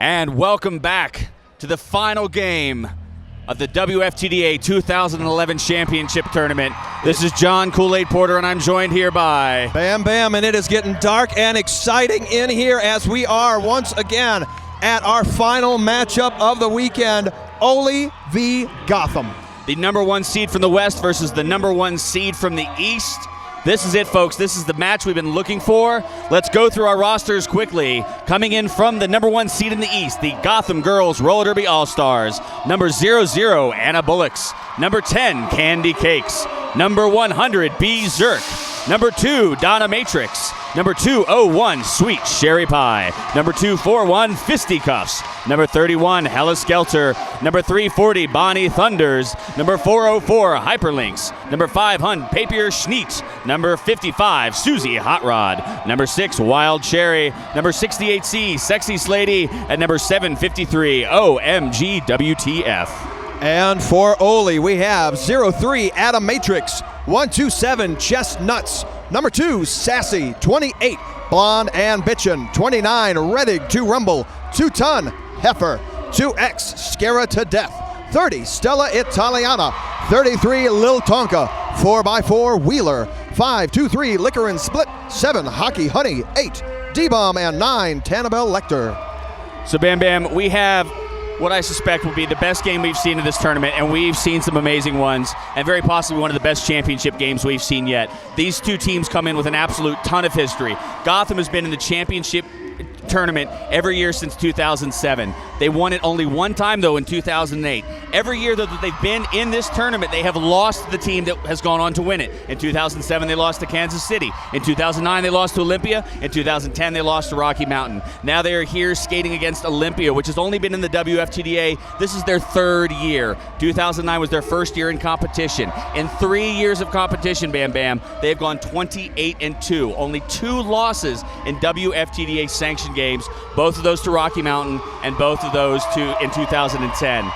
And welcome back to the final game of the WFTDA 2011 Championship Tournament. This is John Kool-Aid Porter, and I'm joined here by Bam Bam, and it is getting dark and exciting in here as we are once again at our final matchup of the weekend, Ole v. Gotham. The number one seed from the West versus the number one seed from the East. This is it, folks. This is the match we've been looking for. Let's go through our rosters quickly. Coming in from the number one seed in the East, the Gotham Girls Roller Derby All-Stars. Number 00, Anna Bullocks. Number 10, Candy Cakes. Number 100, B. Zerk. Number 2, Donna Matrix. Number 201, Sweet Sherry Pie. Number 241, Fisticuffs. Number 31, Hella Skelter. Number 340, Bonnie Thunders. Number 404, Hyperlinks. Number 500, Papier Schneet. Number 55, Susie Hot Rod. Number 6, Wild Cherry. Number 68C, Sexy Slady. And number 753, OMG WTF. And for Ole, we have 03, Adam Matrix. 127, Chestnuts. Number 2, Sassy. 28, Blonde and Bitchin'. 29, Redig 2 Rumble. 2 Ton, Heifer. 2X, Scara to Death. 30, Stella Italiana. 33, Lil Tonka. 4x4, Wheeler. 523, Liquor and Split. 7, Hockey Honey. 8, D-Bomb. And 9, Tannibal Lecter. So Bam Bam, we have what I suspect will be the best game we've seen in this tournament, and we've seen some amazing ones, and very possibly one of the best championship games we've seen yet. These two teams come in with an absolute ton of history. Gotham has been in the championship tournament every year since 2007. They won it only one time, though, in 2008. Every year that they've been in this tournament, they have lost to the team that has gone on to win it. In 2007, they lost to Kansas City. In 2009, they lost to Olympia. In 2010, they lost to Rocky Mountain. Now they are here skating against Olympia, which has only been in the WFTDA. This is their third year. 2009 was their first year in competition. In 3 years of competition, Bam Bam, they have gone 28-2. Only 2 losses in WFTDA sanctioned games, both of those to Rocky Mountain and both of those in 2010.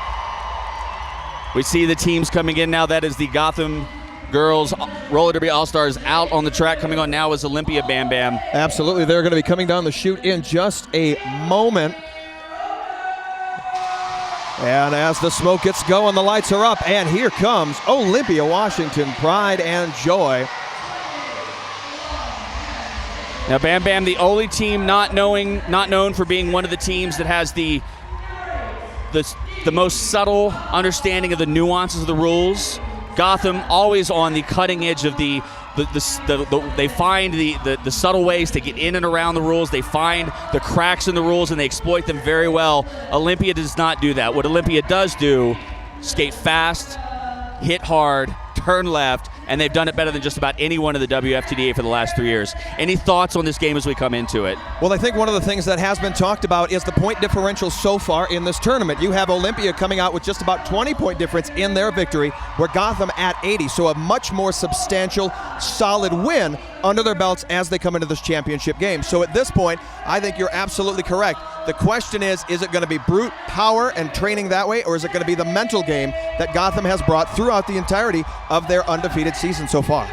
We see the teams coming in now. That is the Gotham Girls Roller Derby All-Stars out on the track. Coming on now is Olympia, Bam Bam. Absolutely. They're going to be coming down the chute in just a moment. And as the smoke gets going, the lights are up, and here comes Olympia, Washington, Pride and Joy. Now, Bam Bam, the only team not known for being one of the teams that has the most subtle understanding of the nuances of the rules. Gotham always on the cutting edge of they find the subtle ways to get in and around the rules. They find the cracks in the rules and they exploit them very well. Olympia does not do that. What Olympia does do, skate fast, hit hard, turn left, and they've done it better than just about anyone in the WFTDA for the last 3 years. Any thoughts on this game as we come into it? Well, I think one of the things that has been talked about is the point differential so far in this tournament. You have Olympia coming out with just about 20-point difference in their victory, where Gotham at 80, so a much more substantial, solid win under their belts as they come into this championship game. So at this point, I think you're absolutely correct. The question is it going to be brute power and training that way, or is it going to be the mental game that Gotham has brought throughout the entirety of their undefeated season so far?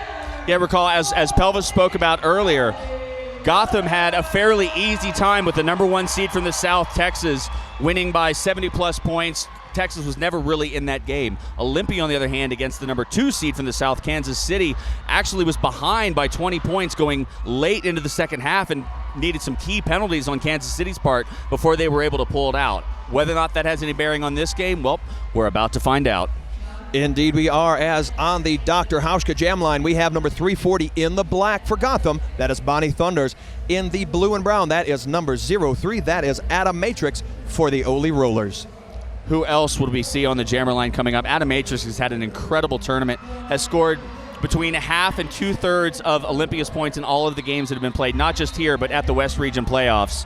Yeah, recall, as Pelvis spoke about earlier, Gotham had a fairly easy time with the number one seed from the South, Texas, winning by 70-plus points. Texas was never really in that game. Olympia, on the other hand, against the number 2 seed from the South, Kansas City, actually was behind by 20 points going late into the second half and needed some key penalties on Kansas City's part before they were able to pull it out. Whether or not that has any bearing on this game, well, we're about to find out. Indeed we are, as on the Dr. Hauschka Jam line, we have number 340 in the black for Gotham. That is Bonnie Thunders. In the blue and brown, that is number 03. That is Adam Matrix for the Ole Rollers. Who else would we see on the Jammer line coming up? Adam Matrix has had an incredible tournament, has scored between half and 2/3 of Olympia's points in all of the games that have been played, not just here, but at the West Region playoffs.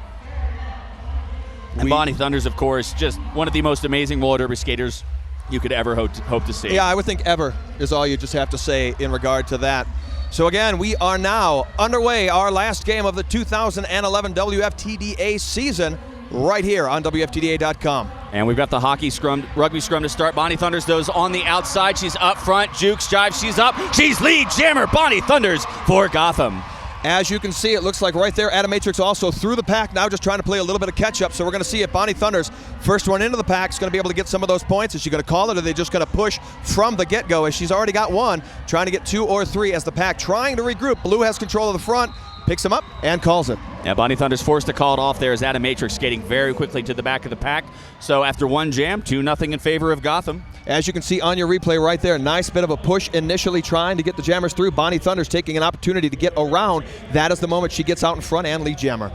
And Bonnie Thunders, of course, just one of the most amazing roller derby skaters you could ever hope to see. Yeah, I would think ever is all you just have to say in regard to that. So again, we are now underway, our last game of the 2011 WFTDA season, right here on WFTDA.com. And we've got the rugby scrum to start. Bonnie Thunders, those on the outside. She's up front. Jukes, jive, she's up. She's lead jammer. Bonnie Thunders for Gotham. As you can see, it looks like right there, Atomatrix also through the pack, now just trying to play a little bit of catch-up. So we're going to see if Bonnie Thunder's first one into the pack is going to be able to get some of those points. Is she going to call it, or are they just going to push from the get-go, as she's already got one, trying to get 2 or 3 as the pack trying to regroup. Blue has control of the front, picks him up, and calls it. Yeah, Bonnie Thunder's forced to call it off there as Atomatrix skating very quickly to the back of the pack. So after one jam, 2-0 in favor of Gotham. As you can see on your replay right there, nice bit of a push initially trying to get the jammers through. Bonnie Thunder's taking an opportunity to get around. That is the moment she gets out in front and lead jammer.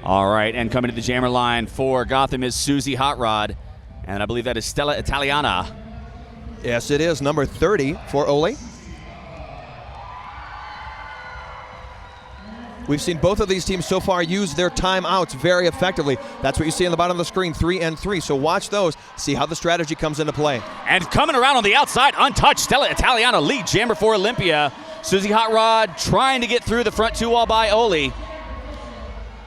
All right, and coming to the jammer line for Gotham is Susie Hot Rod, and I believe that is Stella Italiana. Yes, it is, number 30 for Ole. We've seen both of these teams so far use their timeouts very effectively. That's what you see on the bottom of the screen, 3 and 3. So watch those, see how the strategy comes into play. And coming around on the outside, untouched, Stella Italiana, lead jammer for Olympia. Susie Hot Rod trying to get through the front 2 wall by Ole.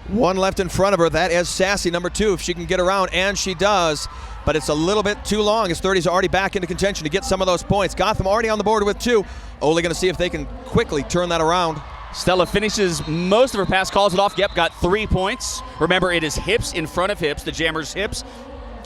One left in front of her, that is Sassy, number 2, if she can get around, and she does. But it's a little bit too long as 30's already back into contention to get some of those points. Gotham already on the board with 2. Ole going to see if they can quickly turn that around. Stella finishes most of her pass, calls it off. Yep, got 3 points. Remember, it is hips in front of hips. The jammer's hips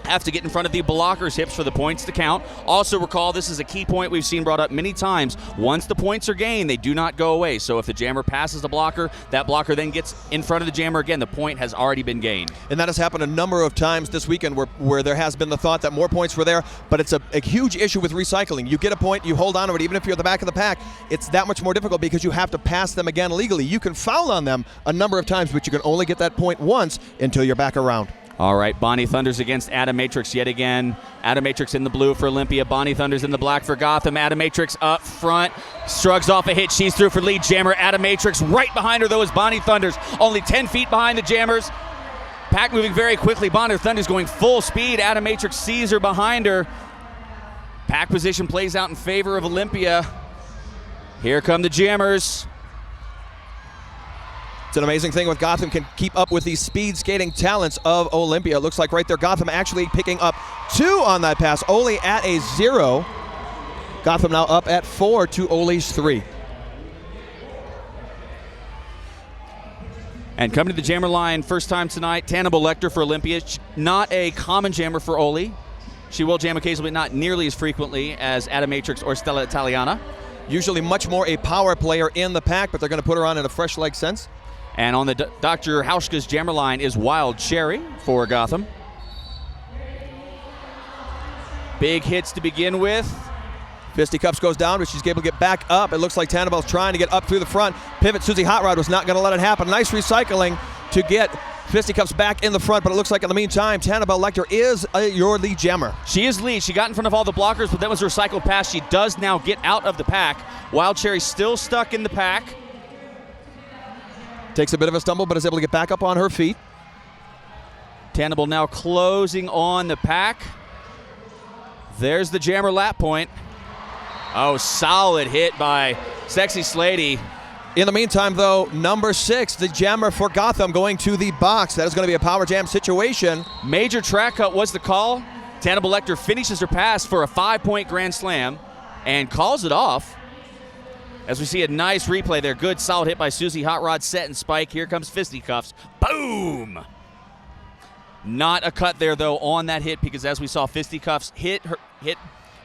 have to get in front of the blocker's hips for the points to count. Also recall, this is a key point we've seen brought up many times. Once the points are gained, they do not go away. So if the jammer passes the blocker, that blocker then gets in front of the jammer again. The point has already been gained. And that has happened a number of times this weekend where there has been the thought that more points were there, but it's a huge issue with recycling. You get a point, you hold on to it, even if you're at the back of the pack, it's that much more difficult because you have to pass them again legally. You can foul on them a number of times, but you can only get that point once until you're back around. All right, Bonnie Thunder's against Atomatrix yet again. Atomatrix in the blue for Olympia. Bonnie Thunder's in the black for Gotham. Atomatrix up front, shrugs off a hit. She's through for lead jammer. Atomatrix right behind her, though, is Bonnie Thunder's. Only 10 feet behind the jammers. Pack moving very quickly. Bonnie Thunder's going full speed. Atomatrix sees her behind her. Pack position plays out in favor of Olympia. Here come the jammers. It's an amazing thing when Gotham can keep up with these speed skating talents of Olympia. It looks like right there, Gotham actually picking up 2 on that pass. Ole at a 0. Gotham now up at 4 to Ole's 3. And coming to the jammer line, first time tonight, Tannibal Lecter for Olympia. Not a common jammer for Ole. She will jam occasionally, not nearly as frequently as Atomatrix or Stella Italiana. Usually much more a power player in the pack, but they're going to put her on in a fresh leg sense. And on the Dr. Hauschka's jammer line is Wild Cherry for Gotham. Big hits to begin with. Fisticuffs goes down, but she's able to get back up. It looks like Tannibal's trying to get up through the front. Pivot, Susie Hot Rod was not going to let it happen. Nice recycling to get Fisticuffs back in the front, but it looks like in the meantime, Tannibal Lecter is your lead jammer. She is lead. She got in front of all the blockers, but that was a recycled pass. She does now get out of the pack. Wild Cherry still stuck in the pack. Takes a bit of a stumble, but is able to get back up on her feet. Tannibal now closing on the pack. There's the jammer lap point. Oh, solid hit by Sexy Slady. In the meantime, though, number 6, the jammer for Gotham, going to the box. That is going to be a power jam situation. Major track cut was the call. Tannibal Lecter finishes her pass for a 5-point grand slam and calls it off. As we see a nice replay there. Good, solid hit by Susie Hot Rod, set and spike. Here comes Fisticuffs. Boom! Not a cut there, though, on that hit, because as we saw, Fisticuffs hit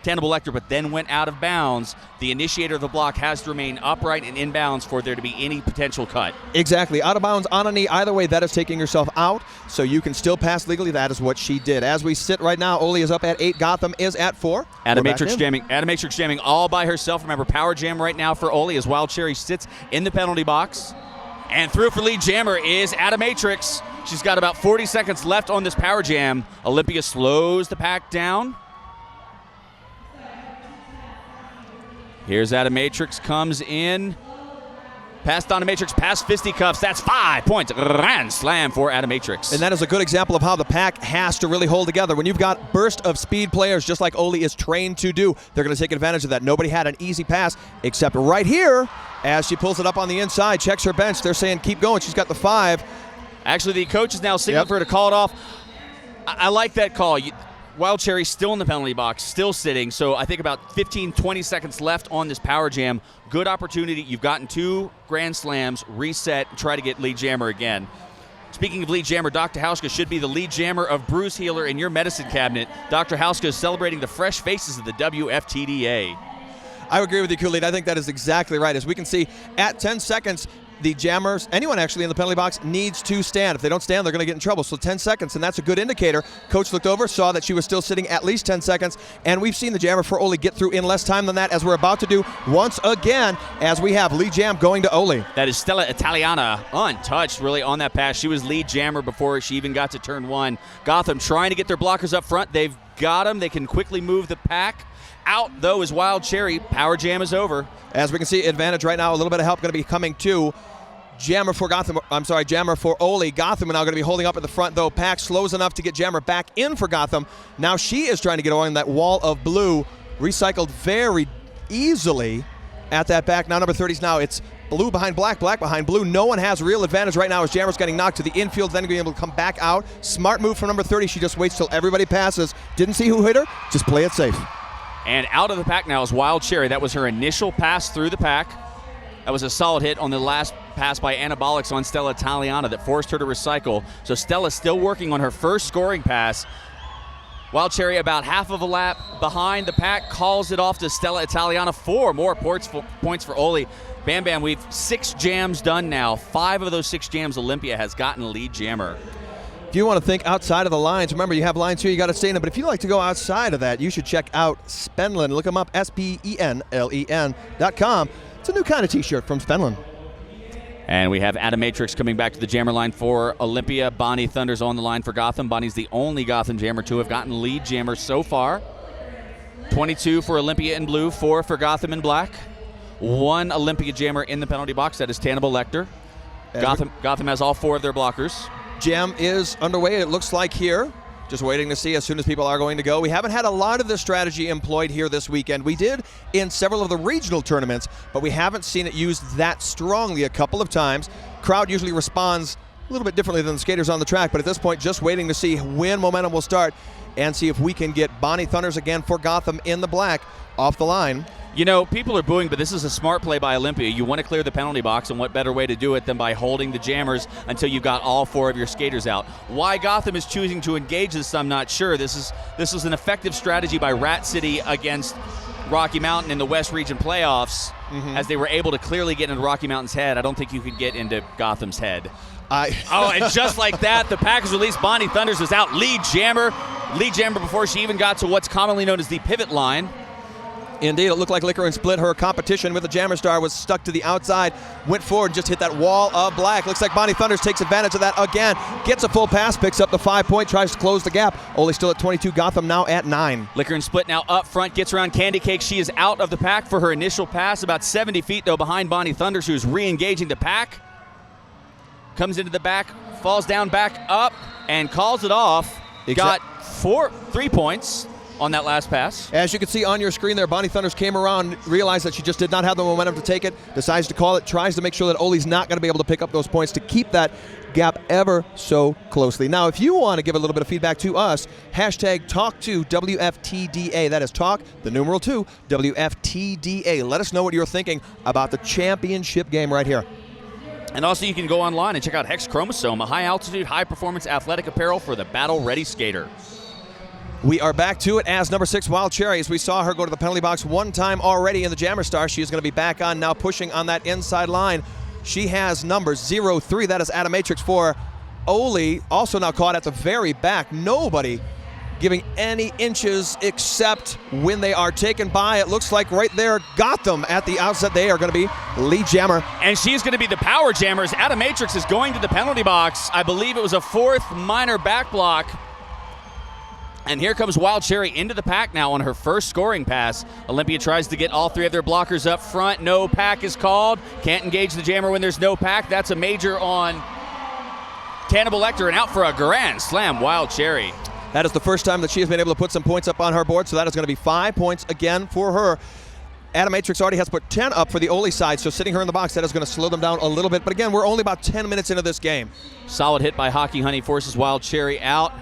Tannibal Lecter, but then went out of bounds. The initiator of the block has to remain upright and in bounds for there to be any potential cut. Exactly. Out of bounds on a knee. Either way, that is taking yourself out, so you can still pass legally. That is what she did. As we sit right now, Ole is up at 8. Gotham is at 4. Atomatrix jamming all by herself. Remember, power jam right now for Ole as Wild Cherry sits in the penalty box. And through for lead jammer is Atomatrix. She's got about 40 seconds left on this power jam. Olympia slows the pack down. Here's Atomatrix, comes in. Past Atomatrix, past Fisticuffs. That's 5 points. Grand slam for Atomatrix. And that is a good example of how the pack has to really hold together. When you've got burst of speed players, just like Ole is trained to do, they're going to take advantage of that. Nobody had an easy pass, except right here, as she pulls it up on the inside, checks her bench. They're saying keep going. She's got the 5. Actually, the coach is now signaling for her to call it off. I like that call. Wild Cherry still in the penalty box, still sitting. So I think about 15, 20 seconds left on this power jam. Good opportunity. You've gotten 2 grand slams, reset, and try to get lead jammer again. Speaking of lead jammer, Dr. Hauska should be the lead jammer of Bruise Healer in your medicine cabinet. Dr. Hauska is celebrating the fresh faces of the WFTDA. I agree with you, Khalid. I think that is exactly right. As we can see, at 10 seconds, the jammers, anyone actually in the penalty box, needs to stand. If they don't stand, they're going to get in trouble. So 10 seconds, and that's a good indicator. Coach looked over, saw that she was still sitting at least 10 seconds, and we've seen the jammer for Oli get through in less time than that, as we're about to do once again, as we have lead jam going to Oli. That is Stella Italiana, untouched really on that pass. She was lead jammer before she even got to turn 1. Gotham trying to get their blockers up front. They've got them. They can quickly move the pack. Out, though, is Wild Cherry. Power jam is over. As we can see, advantage right now. A little bit of help going to be coming to Jammer for Gotham. I'm sorry, Jammer for Oli. Gotham are now going to be holding up at the front, though. Pack slows enough to get Jammer back in for Gotham. Now she is trying to get on that wall of blue. Recycled very easily at that back. Now number 30's now. It's blue behind black, black behind blue. No one has real advantage right now as Jammer's getting knocked to the infield, then being able to come back out. Smart move from number 30. She just waits till everybody passes. Didn't see who hit her. Just play it safe. And out of the pack now is Wild Cherry. That was her initial pass through the pack. That was a solid hit on the last pass by Anabolics on Stella Italiana that forced her to recycle. So Stella's still working on her first scoring pass. Wild Cherry about half of a lap behind the pack, calls it off to Stella Italiana. 4 more points for Oli. Bam Bam, we've 6 jams done now. 5 of those 6 jams, Olympia has gotten lead jammer. If you want to think outside of the lines, remember you have lines here, you got to stay in them. But if you like to go outside of that, you should check out Spenlen. Look them up, SPENLEN.com. It's a new kind of t-shirt from Spenlen. And we have Atomatrix coming back to the jammer line for Olympia. Bonnie Thunder's on the line for Gotham. Bonnie's the only Gotham jammer to have gotten lead jammer so far. 22 for Olympia in blue, 4 for Gotham in black. 1 Olympia jammer in the penalty box. That is Tannibal Lecter. Gotham has all 4 of their blockers. Jam is underway, it looks like here. Just waiting to see as soon as people are going to go. We haven't had a lot of this strategy employed here this weekend. We did in several of the regional tournaments, but we haven't seen it used that strongly a couple of times. Crowd usually responds a little bit differently than the skaters on the track, but at this point, just waiting to see when momentum will start and see if we can get Bonnie Thunders again for Gotham in the black off the line. You know, people are booing, but this is a smart play by Olympia. You want to clear the penalty box, and what better way to do it than by holding the jammers until you've got all 4 of your skaters out. Why Gotham is choosing to engage this, I'm not sure. This is an effective strategy by Rat City against Rocky Mountain in the West Region playoffs, as they were able to clearly get into Rocky Mountain's head. I don't think you could get into Gotham's head. And just like that, the pack is released. Bonnie Thunders is out. Lead jammer before she even got to what's commonly known as the pivot line. Indeed, it looked like Liquor and Split, her competition with the Jammer Star, was stuck to the outside, went forward and just hit that wall of black. Looks like Bonnie Thunders takes advantage of that again, gets a full pass, picks up the 5-point, tries to close the gap. Oli still at 22, Gotham now at 9. Liquor and Split now up front, gets around Candy Cake. She is out of the pack for her initial pass, about 70 feet though behind Bonnie Thunders, who's re-engaging the pack. Comes into the back, falls down, back up, and calls it off. Got 3 points on that last pass. As you can see on your screen there, Bonnie Thunders came around, realized that she just did not have the momentum to take it, decides to call it, tries to make sure that Oli's not going to be able to pick up those points to keep that gap ever so closely. Now, if you want to give a little bit of feedback to us, hashtag #TalkToWFTDA. That is talk, the numeral 2, WFTDA. Let us know what you're thinking about the championship game right here. And also you can go online and check out Hex Chromosome, a high-altitude, high-performance athletic apparel for the battle-ready skater. We are back to it as number 6, Wild Cherries. We saw her go to the penalty box 1 time already in the Jammer Star. She is going to be back on now, pushing on that inside line. She has number 03. That is Atomatrix for Oli. Also now caught at the very back. Nobody giving any inches except when they are taken by. It looks like right there, Gotham at the outset. They are going to be lead jammer. And she's going to be the power jammer as Atomatrix is going to the penalty box. I believe it was a 4th minor back block. And here comes Wild Cherry into the pack now on her first scoring pass. Olympia tries to get all 3 of their blockers up front. No pack is called. Can't engage the jammer when there's no pack. That's a major on Tannibal Lecter, and out for a grand slam, Wild Cherry. That is the first time that she has been able to put some points up on her board, so that is going to be 5 points again for her. Atomatrix already has put 10 up for the Oli side, so sitting her in the box, that is going to slow them down a little bit. But again, we're only about 10 minutes into this game. Solid hit by Hockey Honey forces Wild Cherry out.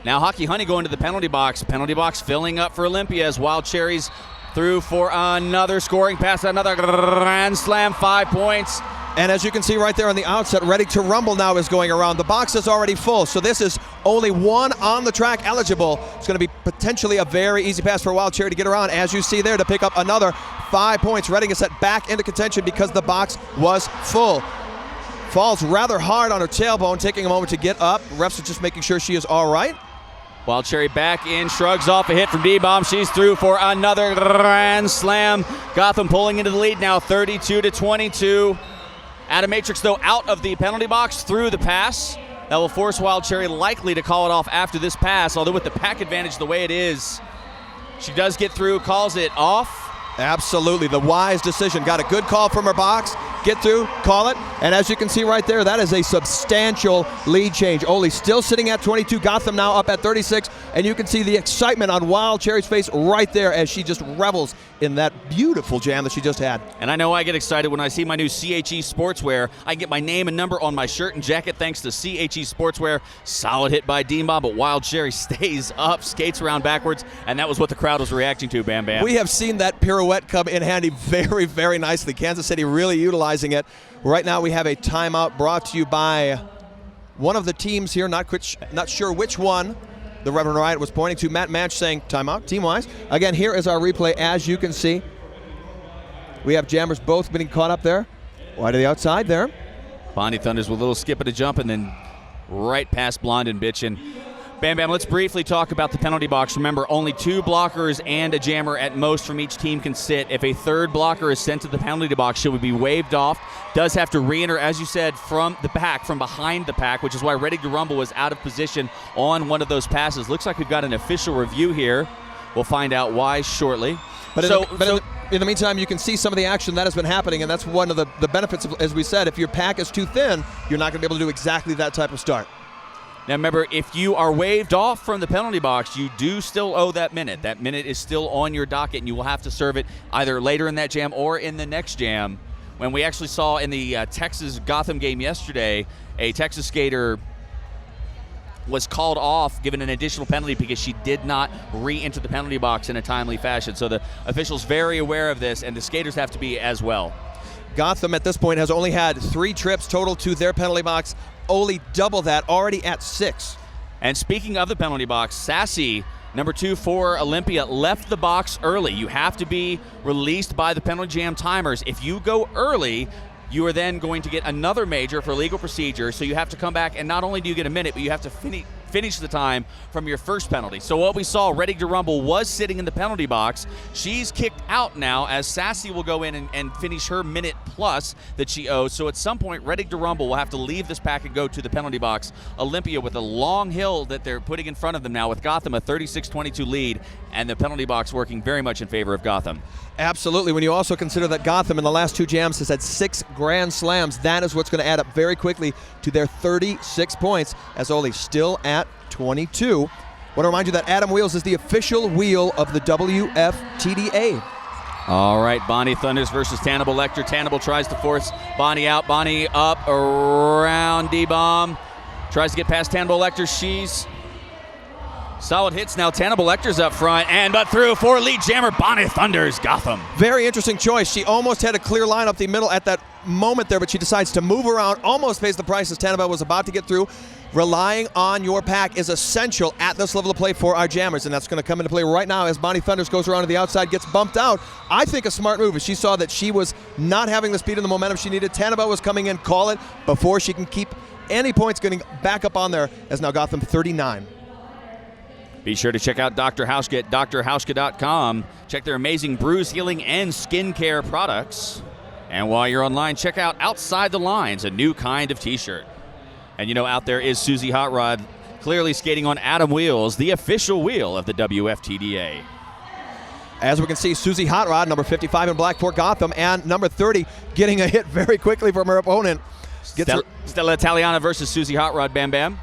Now Hockey Honey going to the penalty box. Penalty box filling up for Olympia as Wild Cherries through for another scoring pass, another grand slam, 5 points. And as you can see right there on the outset, Ready to Rumble now is going around. The box is already full, so this is only one on the track eligible. It's going to be potentially a very easy pass for Wild Cherry to get around, as you see there, to pick up another 5 points. Redding is set back into contention because the box was full. Falls rather hard on her tailbone, taking a moment to get up. Refs are just making sure she is all right. Wild Cherry back in, shrugs off a hit from D-Bomb. She's through for another grand slam. Gotham pulling into the lead now, 32-22. Atomatrix, though, out of the penalty box through the pass. That will force Wild Cherry likely to call it off after this pass, although with the pack advantage the way it is, she does get through, calls it off. Absolutely, the wise decision. Got a good call from her box, get through, call it, and as you can see right there, that is a substantial lead change. Ole still sitting at 22, Gotham now up at 36, and you can see the excitement on Wild Cherry's face right there as she just revels in that beautiful jam that she just had. And I know I get excited when I see my new CHE Sportswear. I get my name and number on my shirt and jacket thanks to CHE Sportswear. Solid hit by Dean-Bob, but Wild Cherry stays up, skates around backwards, and that was what the crowd was reacting to, Bam Bam. We have seen that pirouette come in handy very, very nicely. Kansas City really utilizing it. Right now we have a timeout brought to you by one of the teams here, not sure which one the Reverend Riot was pointing to. Matt Manch saying timeout, team-wise. Again, here is our replay. As you can see, we have jammers both being caught up there. Wide to the outside there. Bonnie Thunders with a little skip and a jump and then right past Blonde and Bitchin'. Bam Bam, let's briefly talk about the penalty box. Remember, only 2 blockers and a jammer at most from each team can sit. If a third blocker is sent to the penalty box, she would be waved off. Does have to re-enter, as you said, from the back, from behind the pack, which is why Ready to Rumble was out of position on one of those passes. Looks like we've got an official review here. We'll find out why shortly. But in the meantime, you can see some of the action that has been happening, and that's one of the benefits of, as we said, if your pack is too thin, you're not going to be able to do exactly that type of start. Now remember, if you are waved off from the penalty box, you do still owe that minute. That minute is still on your docket, and you will have to serve it either later in that jam or in the next jam. When we actually saw in the Texas Gotham game yesterday, a Texas skater was called off, given an additional penalty because she did not re-enter the penalty box in a timely fashion. So the officials very aware of this, and the skaters have to be as well. Gotham at this point has only had 3 trips total to their penalty box. Ole double that, already at 6. And speaking of the penalty box, Sassy, number 2 for Olympia, left the box early. You have to be released by the penalty jam timers. If you go early, you are then going to get another major for legal procedure. So you have to come back, and not only do you get a minute, but you have to finish the time from your first penalty. So what we saw, Ready to Rumble was sitting in the penalty box. She's kicked out now as Sassy will go in and finish her minute plus that she owes. So at some point, Ready to Rumble will have to leave this pack and go to the penalty box. Olympia with a long hill that they're putting in front of them now, with Gotham a 36-22 lead, and the penalty box working very much in favor of Gotham. Absolutely. When you also consider that Gotham in the last 2 jams has had 6 grand slams, that is what's going to add up very quickly to their 36 points, as Ole still at 22. I want to remind you that Adam Wheels is the official wheel of the WFTDA. All right, Bonnie Thunders versus Tannibal Lecter. Tannibal tries to force Bonnie out. Bonnie up around D-Bomb. Tries to get past Tannibal Lecter. She's solid hits now. Tannibal Lecter's up front, but through for lead jammer Bonnie Thunders, Gotham. Very interesting choice. She almost had a clear line up the middle at that moment there, but she decides to move around, almost pays the price as Tannibal was about to get through. Relying on your pack is essential at this level of play for our jammers, and that's going to come into play right now as Bonnie Thunders goes around to the outside, gets bumped out. I think a smart move as she saw that she was not having the speed and the momentum she needed. Tannibal was coming in, call it before she can keep any points getting back up on there, as now Gotham 39. Be sure to check out Dr. Hauschka at drhauschka.com. Check their amazing bruise healing and skincare products. And while you're online, check out Outside the Lines, a new kind of t-shirt. And you know, out there is Susie Hot Rod, clearly skating on Adam Wheels, the official wheel of the WFTDA. As we can see, Susie Hot Rod, number 55 in black for Gotham, and number 30 getting a hit very quickly from her opponent. Stella Italiana versus Susie Hot Rod, Bam Bam.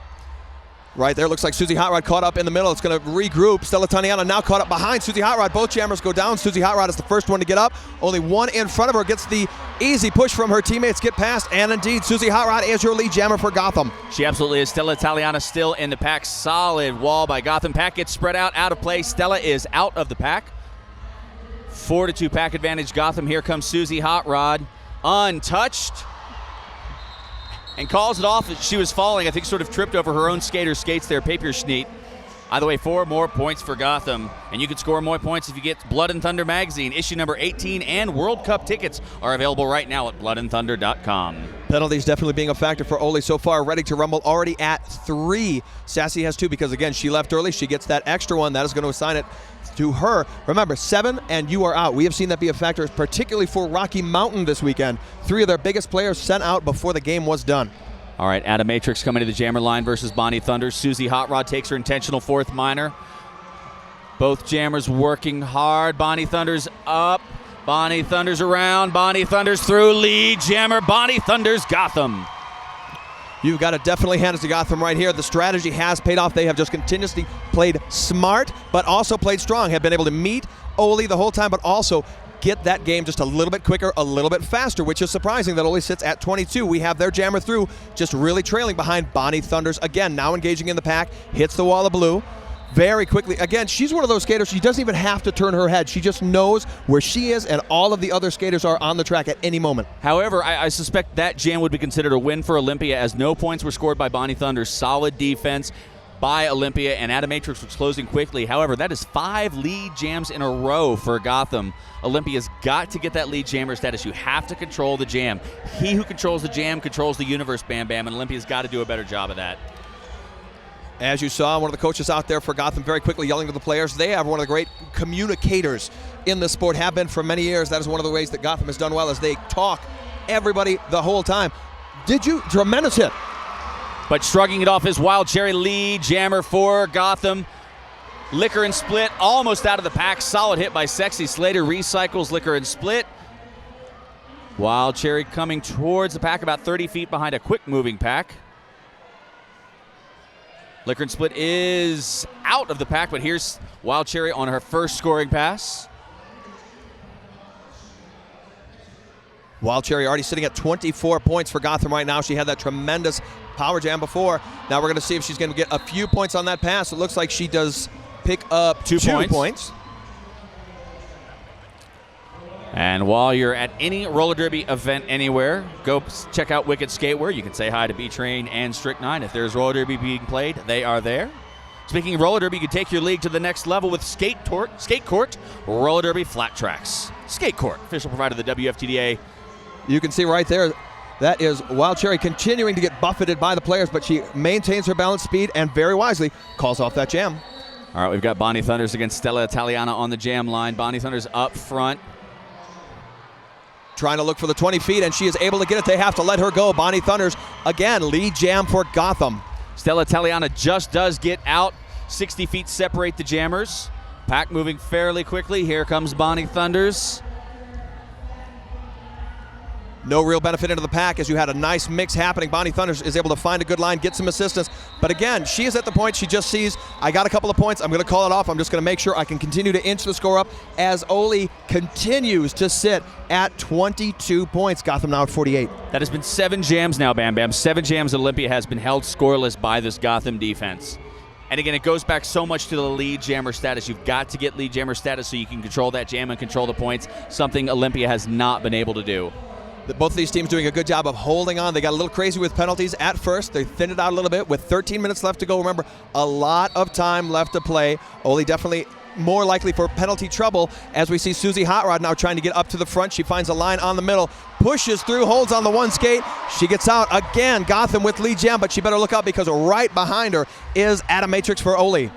Right there, looks like Susie Hot Rod caught up in the middle. It's going to regroup. Stella Taniana now caught up behind Susie Hot Rod. Both jammers go down. Susie Hot Rod is the first one to get up. Only one in front of her gets the Easy push from her teammates, get past, and indeed, Susie Hot Rod is your lead jammer for Gotham. She absolutely is. Stella Italiana still in the pack. Solid wall by Gotham. Pack gets spread out of play. Stella is out of the pack. 4-2 pack advantage Gotham. Here comes Susie Hot Rod. Untouched. And calls it off as she was falling. I think sort of tripped over her own skates there. Papier Schneet. Either way, 4 more points for Gotham. And you can score more points if you get Blood and Thunder magazine. Issue number 18 and World Cup tickets are available right now at bloodandthunder.com. Penalties definitely being a factor for Ole so far. Ready to Rumble already at 3. Sassy has 2 because, again, she left early. She gets that extra one. That is going to assign it to her. Remember, 7 and you are out. We have seen that be a factor, particularly for Rocky Mountain this weekend. 3 of their biggest players sent out before the game was done. All right, Atomatrix coming to the jammer line versus Bonnie Thunder. Susie Hot Rod takes her intentional 4th minor. Both jammers working hard. Bonnie Thunder's up. Bonnie Thunder's around. Bonnie Thunder's through. Lead jammer. Bonnie Thunder's Gotham. You've got to definitely hand it to Gotham right here. The strategy has paid off. They have just continuously played smart, but also played strong. Have been able to meet Ole the whole time, but also get that game just a little bit quicker, a little bit faster, which is surprising that Ole sits at 22. We have their jammer through, just really trailing behind Bonnie Thunders. Again, now engaging in the pack, hits the wall of blue very quickly. Again, she's one of those skaters, she doesn't even have to turn her head. She just knows where she is and all of the other skaters are on the track at any moment. However, I suspect that jam would be considered a win for Olympia as no points were scored by Bonnie Thunder. Solid defense by Olympia, and Atomatrix was closing quickly. However, that is 5 lead jams in a row for Gotham. Olympia's got to get that lead jammer status. You have to control the jam. He who controls the jam controls the universe, Bam Bam, and Olympia's got to do a better job of that. As you saw, one of the coaches out there for Gotham very quickly yelling to the players. They have one of the great communicators in the sport, have been for many years. That is one of the ways that Gotham has done well, is they talk everybody the whole time. Tremendous hit. But shrugging it off is Wild Cherry, lead jammer for Gotham. Liquor and Split almost out of the pack. Solid hit by Sexy Slater. Recycles Liquor and Split. Wild Cherry coming towards the pack, about 30 feet behind a quick moving pack. Liquor and Split is out of the pack, but here's Wild Cherry on her first scoring pass. Wild Cherry already sitting at 24 points for Gotham right now. She had that tremendous power jam before. Now we're going to see if she's going to get a few points on that pass. It looks like she does pick up 2 points. And while you're at any roller derby event anywhere, go check out Wicked Skatewear. You can say hi to B-Train and Strychnine. If there's roller derby being played, they are there. Speaking of roller derby, you can take your league to the next level with Skate Court Roller Derby Flat Tracks. Skate Court, official provider of the WFTDA. You can see right there, that is Wild Cherry continuing to get buffeted by the players, but she maintains her balance, speed, and very wisely calls off that jam. All right, we've got Bonnie Thunders against Stella Italiana on the jam line. Bonnie Thunders up front. Trying to look for the 20 feet, and she is able to get it. They have to let her go. Bonnie Thunders, again, lead jam for Gotham. Stella Italiana just does get out. 60 feet separate the jammers. Pack moving fairly quickly. Here comes Bonnie Thunders. No real benefit into the pack as you had a nice mix happening. Bonnie Thunders is able to find a good line, get some assistance. But again, she is at the point she just sees, I got a couple of points, I'm going to call it off. I'm just going to make sure I can continue to inch the score up as Ole continues to sit at 22 points. Gotham now at 48. That has been 7 jams now, Bam Bam. 7 jams Olympia has been held scoreless by this Gotham defense. And again, it goes back so much to the lead jammer status. You've got to get lead jammer status so you can control that jam and control the points, something Olympia has not been able to do. Both of these teams doing a good job of holding on. They got a little crazy with penalties at first. They thinned it out a little bit with 13 minutes left to go. Remember, a lot of time left to play. Ole definitely more likely for penalty trouble as we see Susie Hot Rod now trying to get up to the front. She finds a line on the middle, pushes through, holds on the one skate. She gets out again. Gotham with lead jam, but she better look out because right behind her is Atomatrix for Ole.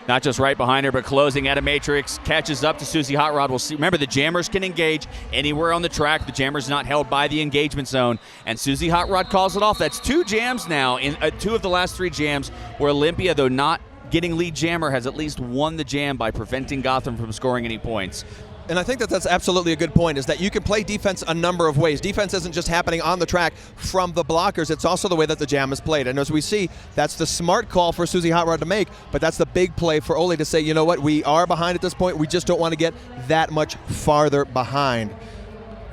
Not just right behind her, but closing. Atomatrix catches up to Susie Hot Rod. We'll see. Remember, the jammers can engage anywhere on the track. The jammer's not held by the engagement zone. And Susie Hot Rod calls it off. That's 2 jams now in 2 of the last 3 jams where Olympia, though not getting lead jammer, has at least won the jam by preventing Gotham from scoring any points. And I think that that's absolutely a good point, is that you can play defense a number of ways. Defense isn't just happening on the track from the blockers. It's also the way that the jam is played. And as we see, that's the smart call for Susie Hot Rod to make, but that's the big play for Ole to say, you know what, we are behind at this point. We just don't want to get that much farther behind.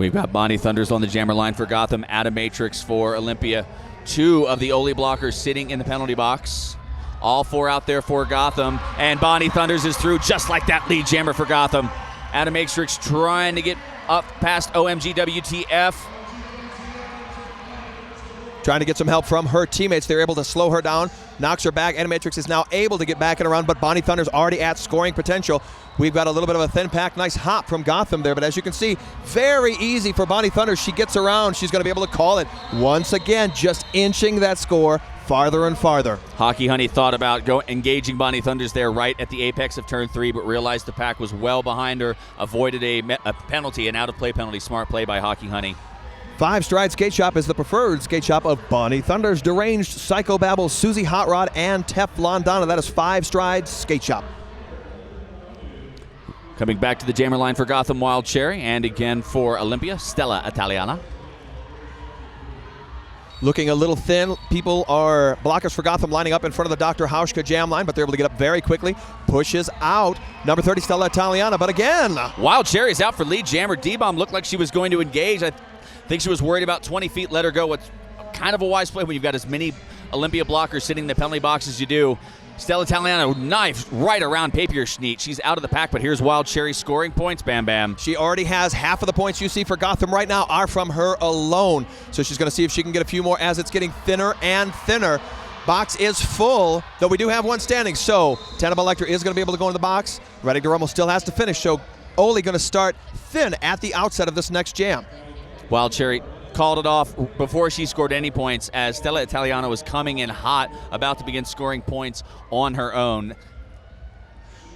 We've got Bonnie Thunders on the jammer line for Gotham, Atomatrix for Olympia. 2 of the Ole blockers sitting in the penalty box. All 4 out there for Gotham, and Bonnie Thunders is through just like that lead jammer for Gotham. Atomatrix trying to get up past OMG WTF. Trying to get some help from her teammates. They're able to slow her down, knocks her back. Atomatrix is now able to get back and around, but Bonnie Thunder's already at scoring potential. We've got a little bit of a thin pack. Nice hop from Gotham there, but as you can see, very easy for Bonnie Thunder. She gets around. She's going to be able to call it once again, just inching that score farther and farther. Hockey Honey thought about engaging Bonnie Thunders there right at the apex of turn 3, but realized the pack was well behind her, avoided a penalty, an out-of-play penalty. Smart play by Hockey Honey. 5 Stride Skate Shop is the preferred skate shop of Bonnie Thunders, Deranged, Psychobabble, Susie Hot Rod, and Teflon Donna. That is 5 Stride Skate Shop. Coming back to the jammer line for Gotham, Wild Cherry, and again for Olympia, Stella Italiana. Looking a little thin. People are blockers for Gotham lining up in front of the Dr. Hauschka jam line, but they're able to get up very quickly. Pushes out. Number 30, Stella Italiana, but again. Wild Cherry's out for lead jammer. D-Bomb looked like she was going to engage. I think she was worried about 20 feet, let her go. What's kind of a wise play when you've got as many Olympia blockers sitting in the penalty box as you do. Stella Italiana knifed right around Papier Schneet. She's out of the pack, but here's Wild Cherry scoring points. Bam, bam. She already has half of the points you see for Gotham right now are from her alone. So she's going to see if she can get a few more as it's getting thinner and thinner. Box is full, though we do have one standing. So Tannibal Lecter is going to be able to go into the box. Reddick DeRummel still has to finish. So Ole going to start thin at the outset of this next jam. Wild Cherry called it off before she scored any points as Stella Italiana was coming in hot, about to begin scoring points on her own.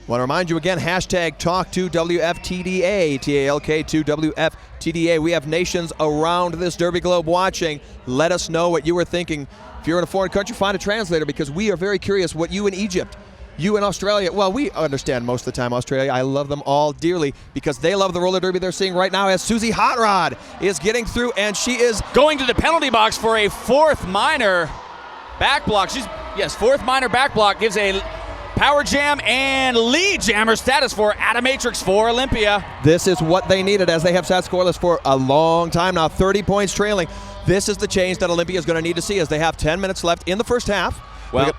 Want to remind you again, hashtag Talk2WFTDA, TALK2WFTDA. We have nations around this Derby Globe watching. Let us know what you were thinking. If you're in a foreign country, find a translator because we are very curious what you in Egypt, you in Australia, well, we understand most of the time Australia. I love them all dearly because they love the roller derby they're seeing right now as Susie Hot Rod is getting through, and she is going to the penalty box for a 4th minor back block. 4th minor back block gives a power jam and lead jammer status for Atomatrix for Olympia. This is what they needed as they have sat scoreless for a long time now, 30 points trailing. This is the change that Olympia is going to need to see as they have 10 minutes left in the first half. Well,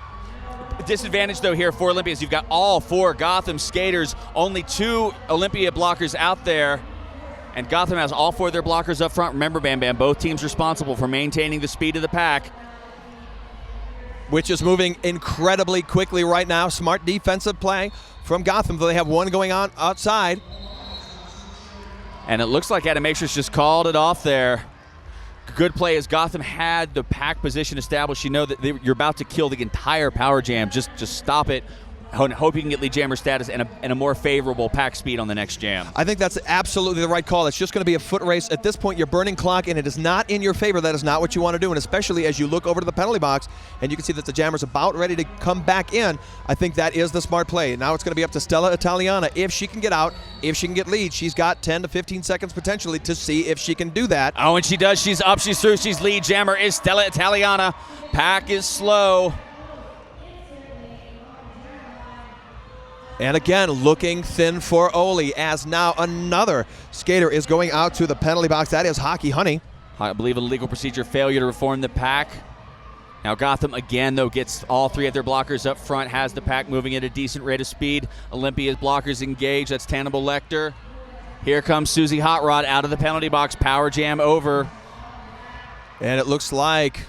disadvantage though here for Olympia is you've got all 4 Gotham skaters, only 2 Olympia blockers out there, and Gotham has all 4 of their blockers up front. Remember, Bam Bam, both teams responsible for maintaining the speed of the pack, which is moving incredibly quickly right now. Smart defensive play from Gotham, though they have one going on outside. And it looks like Atomatrix just called it off there. Good play as Gotham had the pack position established. You know that you're about to kill the entire power jam. Just stop it. Hope you can get lead jammer status and a more favorable pack speed on the next jam. I think that's absolutely the right call. It's just going to be a foot race. At this point, you're burning clock, and it is not in your favor. That is not what you want to do, and especially as you look over to the penalty box, and you can see that the jammer's about ready to come back in. I think that is the smart play. Now it's going to be up to Stella Italiana. If she can get out, if she can get lead, she's got 10 to 15 seconds potentially to see if she can do that. Oh, and she does. She's up. She's through. She's lead jammer is Stella Italiana. Pack is slow. And again, looking thin for Ole as now another skater is going out to the penalty box. That is Hockey Honey. I believe a legal procedure failure to reform the pack. Now Gotham again, though, gets all 3 of their blockers up front, has the pack moving at a decent rate of speed. Olympia's blockers engaged. That's Tannibal Lecter. Here comes Susie Hot Rod out of the penalty box. Power jam over. And it looks like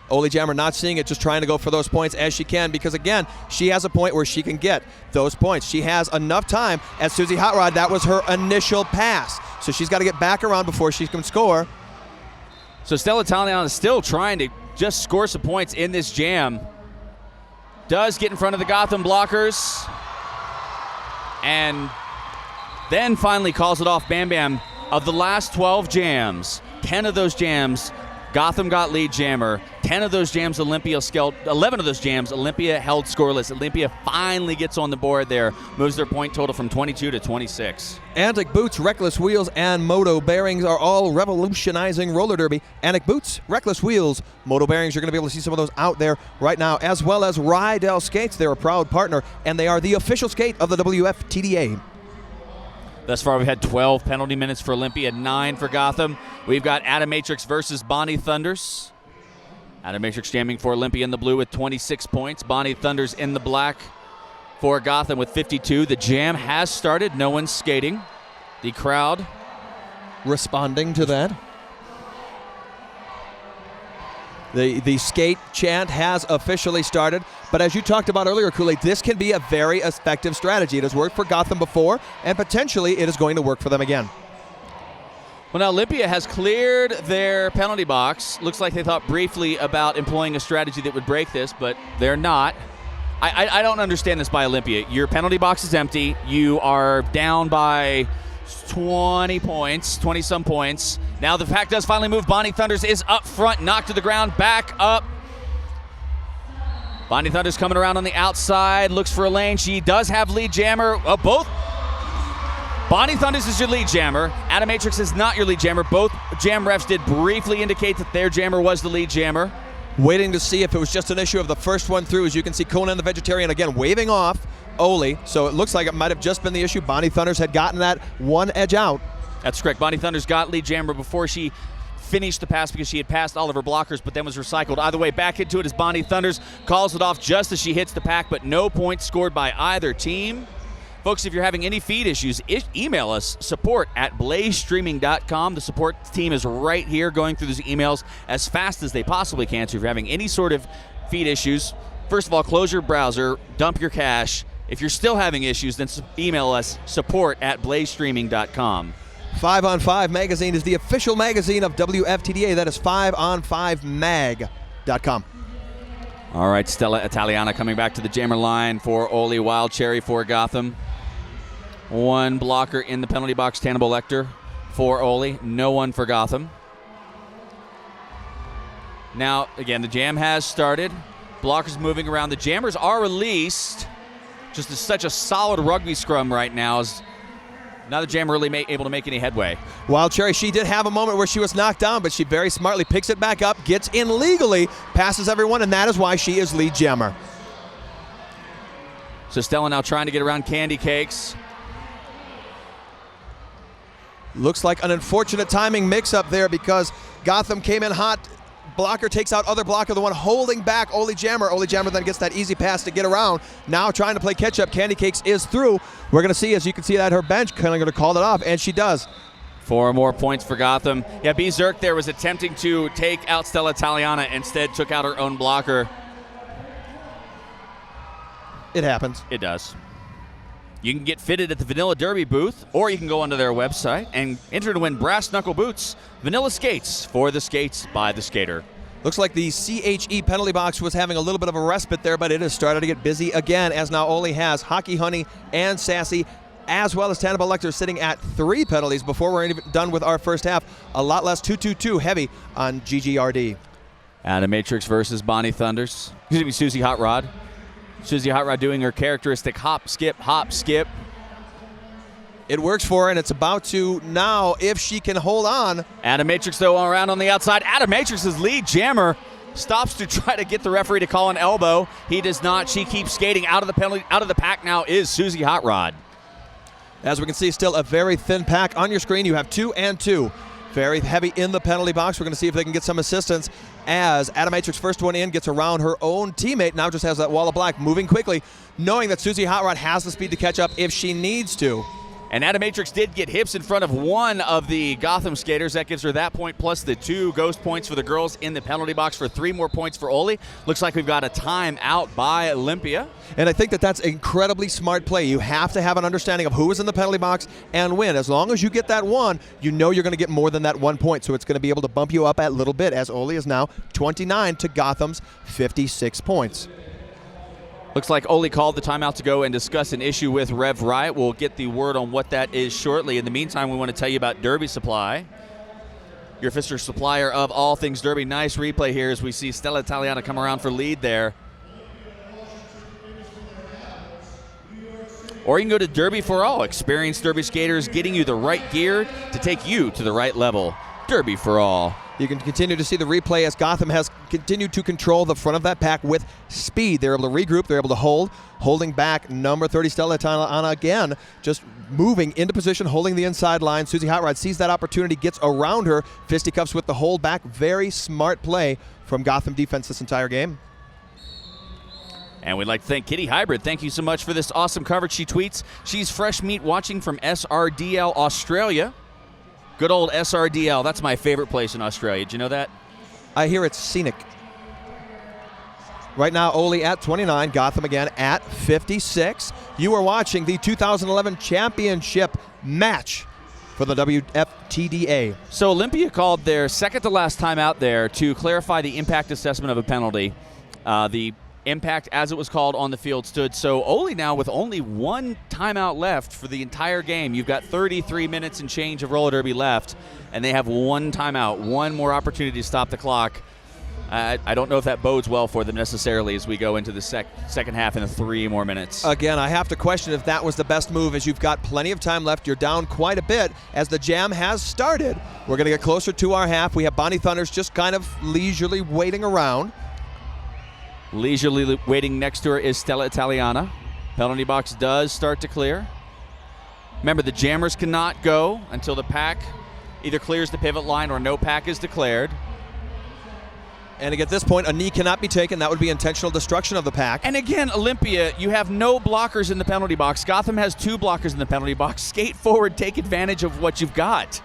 Ole Jammer not seeing it, just trying to go for those points as she can because, again, she has a point where she can get those points. She has enough time as Susie Hot Rod. That was her initial pass. So she's got to get back around before she can score. So Stella Italiana is still trying to just score some points in this jam. Does get in front of the Gotham blockers. And then finally calls it off. Bam Bam. Of the last 12 jams, 10 of those jams, Gotham got lead jammer. 10 of those jams, 11 of those jams, Olympia held scoreless. Olympia finally gets on the board there, moves their point total from 22 to 26. Antic Boots, Reckless Wheels, and Moto Bearings are all revolutionizing roller derby. Antic Boots, Reckless Wheels, Moto Bearings, you're going to be able to see some of those out there right now, as well as Rydell Skates. They're a proud partner, and they are the official skate of the WFTDA. Thus far, we've had 12 penalty minutes for Olympia, 9 for Gotham. We've got Atomatrix versus Bonnie Thunders. Atomatrix jamming for Olympia in the blue with 26 points. Bonnie Thunders in the black for Gotham with 52. The jam has started. No one's skating. The crowd responding to that. The skate chant has officially started, but as you talked about earlier, Kool-Aid, this can be a very effective strategy. It has worked for Gotham before, and potentially it is going to work for them again. Well, now Olympia has cleared their penalty box. Looks like they thought briefly about employing a strategy that would break this, but they're not. I don't understand this by Olympia. Your penalty box is empty. You are down by 20 points, 20-some points. Now the pack does finally move. Bonnie Thunders is up front, knocked to the ground, back up. Bonnie Thunders coming around on the outside, looks for a lane. She does have lead jammer. Both. Bonnie Thunders is your lead jammer. Atomatrix is not your lead jammer. Both jam refs did briefly indicate that their jammer was the lead jammer. Waiting to see if it was just an issue of the first one through. As you can see, Conan the Vegetarian again waving off Oli. So it looks like it might have just been the issue. Bonnie Thunders had gotten that one edge out. That's correct. Bonnie Thunders got lead jammer before she finished the pass because she had passed all of her blockers, but then was recycled. Either way, back into it as Bonnie Thunders calls it off just as she hits the pack, but no points scored by either team. Folks, if you're having any feed issues, email us, support@blazestreaming.com. The support team is right here going through those emails as fast as they possibly can. So if you're having any sort of feed issues, first of all, close your browser, dump your cache. If you're still having issues, then email us, support@blazestreaming.com. 5 on 5 Magazine is the official magazine of WFTDA. That is 5on5mag.com. All right, Stella Italiana coming back to the jammer line for Oli. Wild Cherry for Gotham. One blocker in the penalty box, Tannibal Lecter for Oli. No one for Gotham. Now, again, the jam has started. Blockers moving around. The jammers are released. Just such a solid rugby scrum right now. Not the jammer really able to make any headway. Wild Cherry, she did have a moment where she was knocked down, but she very smartly picks it back up, gets in legally, passes everyone, and that is why she is lead jammer. So Stella now trying to get around Candy Cakes. Looks like an unfortunate timing mix-up there because Gotham came in hot. Blocker takes out other blocker, the one holding back Oli Jammer. Oli Jammer then gets that easy pass to get around. Now trying to play catch-up. Candy Cakes is through. We're going to see, as you can see, that her bench kind of going to call it off, and she does. 4 more points for Gotham. Yeah, B. Zerk there was attempting to take out Stella Italiana. Instead took out her own blocker. It happens. It does. You can get fitted at the Vanilla Derby booth, or you can go onto their website and enter to win brass knuckle boots, vanilla skates for the skates by the skater. Looks like the CHE penalty box was having a little bit of a respite there, but it has started to get busy again, as now Oli has Hockey Honey and Sassy, as well as Tannibal Lecter sitting at 3 penalties before we're even done with our first half. A lot less 2-2-2 heavy on GGRD. Atomatrix versus Bonnie Thunders. Excuse me, Susie Hot Rod. Susie Hot Rod doing her characteristic hop, skip, hop, skip. It works for her, and it's about to now, if she can hold on. Atomatrix, though, around on the outside. Atomatrix's lead jammer stops to try to get the referee to call an elbow. He does not. She keeps skating out of the penalty. Out of the pack now is Susie Hot Rod. As we can see, still a very thin pack on your screen. You have 2 and 2. Very heavy in the penalty box. We're going to see if they can get some assistance as Atomatrix, first one in, gets around her own teammate. Now just has that wall of black, moving quickly, knowing that Susie Hot Rod has the speed to catch up if she needs to. And Atomatrix did get hips in front of one of the Gotham skaters. That gives her that point plus the 2 ghost points for the girls in the penalty box for 3 more points for Oli. Looks like we've got a timeout by Olympia. And I think that that's incredibly smart play. You have to have an understanding of who is in the penalty box and when. As long as you get that 1, you know you're going to get more than that 1 point. So it's going to be able to bump you up a little bit, as Oli is now 29 to Gotham's 56 points. Looks like Oli called the timeout to go and discuss an issue with Rev Riot. We'll get the word on what that is shortly. In the meantime, we want to tell you about Derby Supply, your official supplier of all things Derby. Nice replay here as we see Stella Italiana come around for lead there. Or you can go to Derby for All. Experienced Derby skaters getting you the right gear to take you to the right level. Derby for All. You can continue to see the replay as Gotham has continue to control the front of that pack with speed. They're able to regroup. They're able to hold. Holding back number 30, Stella Italiana again, just moving into position, holding the inside line. Susie Hot Rod sees that opportunity, gets around her. Fisticuffs with the hold back. Very smart play from Gotham defense this entire game. And we'd like to thank Kitty Hybrid. Thank you so much for this awesome coverage. She tweets, she's fresh meat watching from SRDL, Australia. Good old SRDL. That's my favorite place in Australia. Did you know that? I hear it's scenic. Right now, Ole at 29, Gotham again at 56. You are watching the 2011 championship match for the WFTDA. So Olympia called their second to last time out there to clarify the impact assessment of a penalty. The impact, as it was called on the field, stood. So Ole now with only one timeout left for the entire game. You've got 33 minutes and change of roller derby left, and they have one timeout, one more opportunity to stop the clock. I don't know if that bodes well for them necessarily as we go into the second half in 3 more minutes. Again, I have to question if that was the best move, as you've got plenty of time left. You're down quite a bit as the jam has started. We're going to get closer to our half. We have Bonnie Thunders just kind of leisurely waiting around. Leisurely waiting next to her is Stella Italiana. Penalty box does start to clear. Remember, the jammers cannot go until the pack either clears the pivot line or no pack is declared. And at this point, a knee cannot be taken. That would be intentional destruction of the pack. And again, Olympia, you have no blockers in the penalty box. Gotham has 2 blockers in the penalty box. Skate forward, take advantage of what you've got.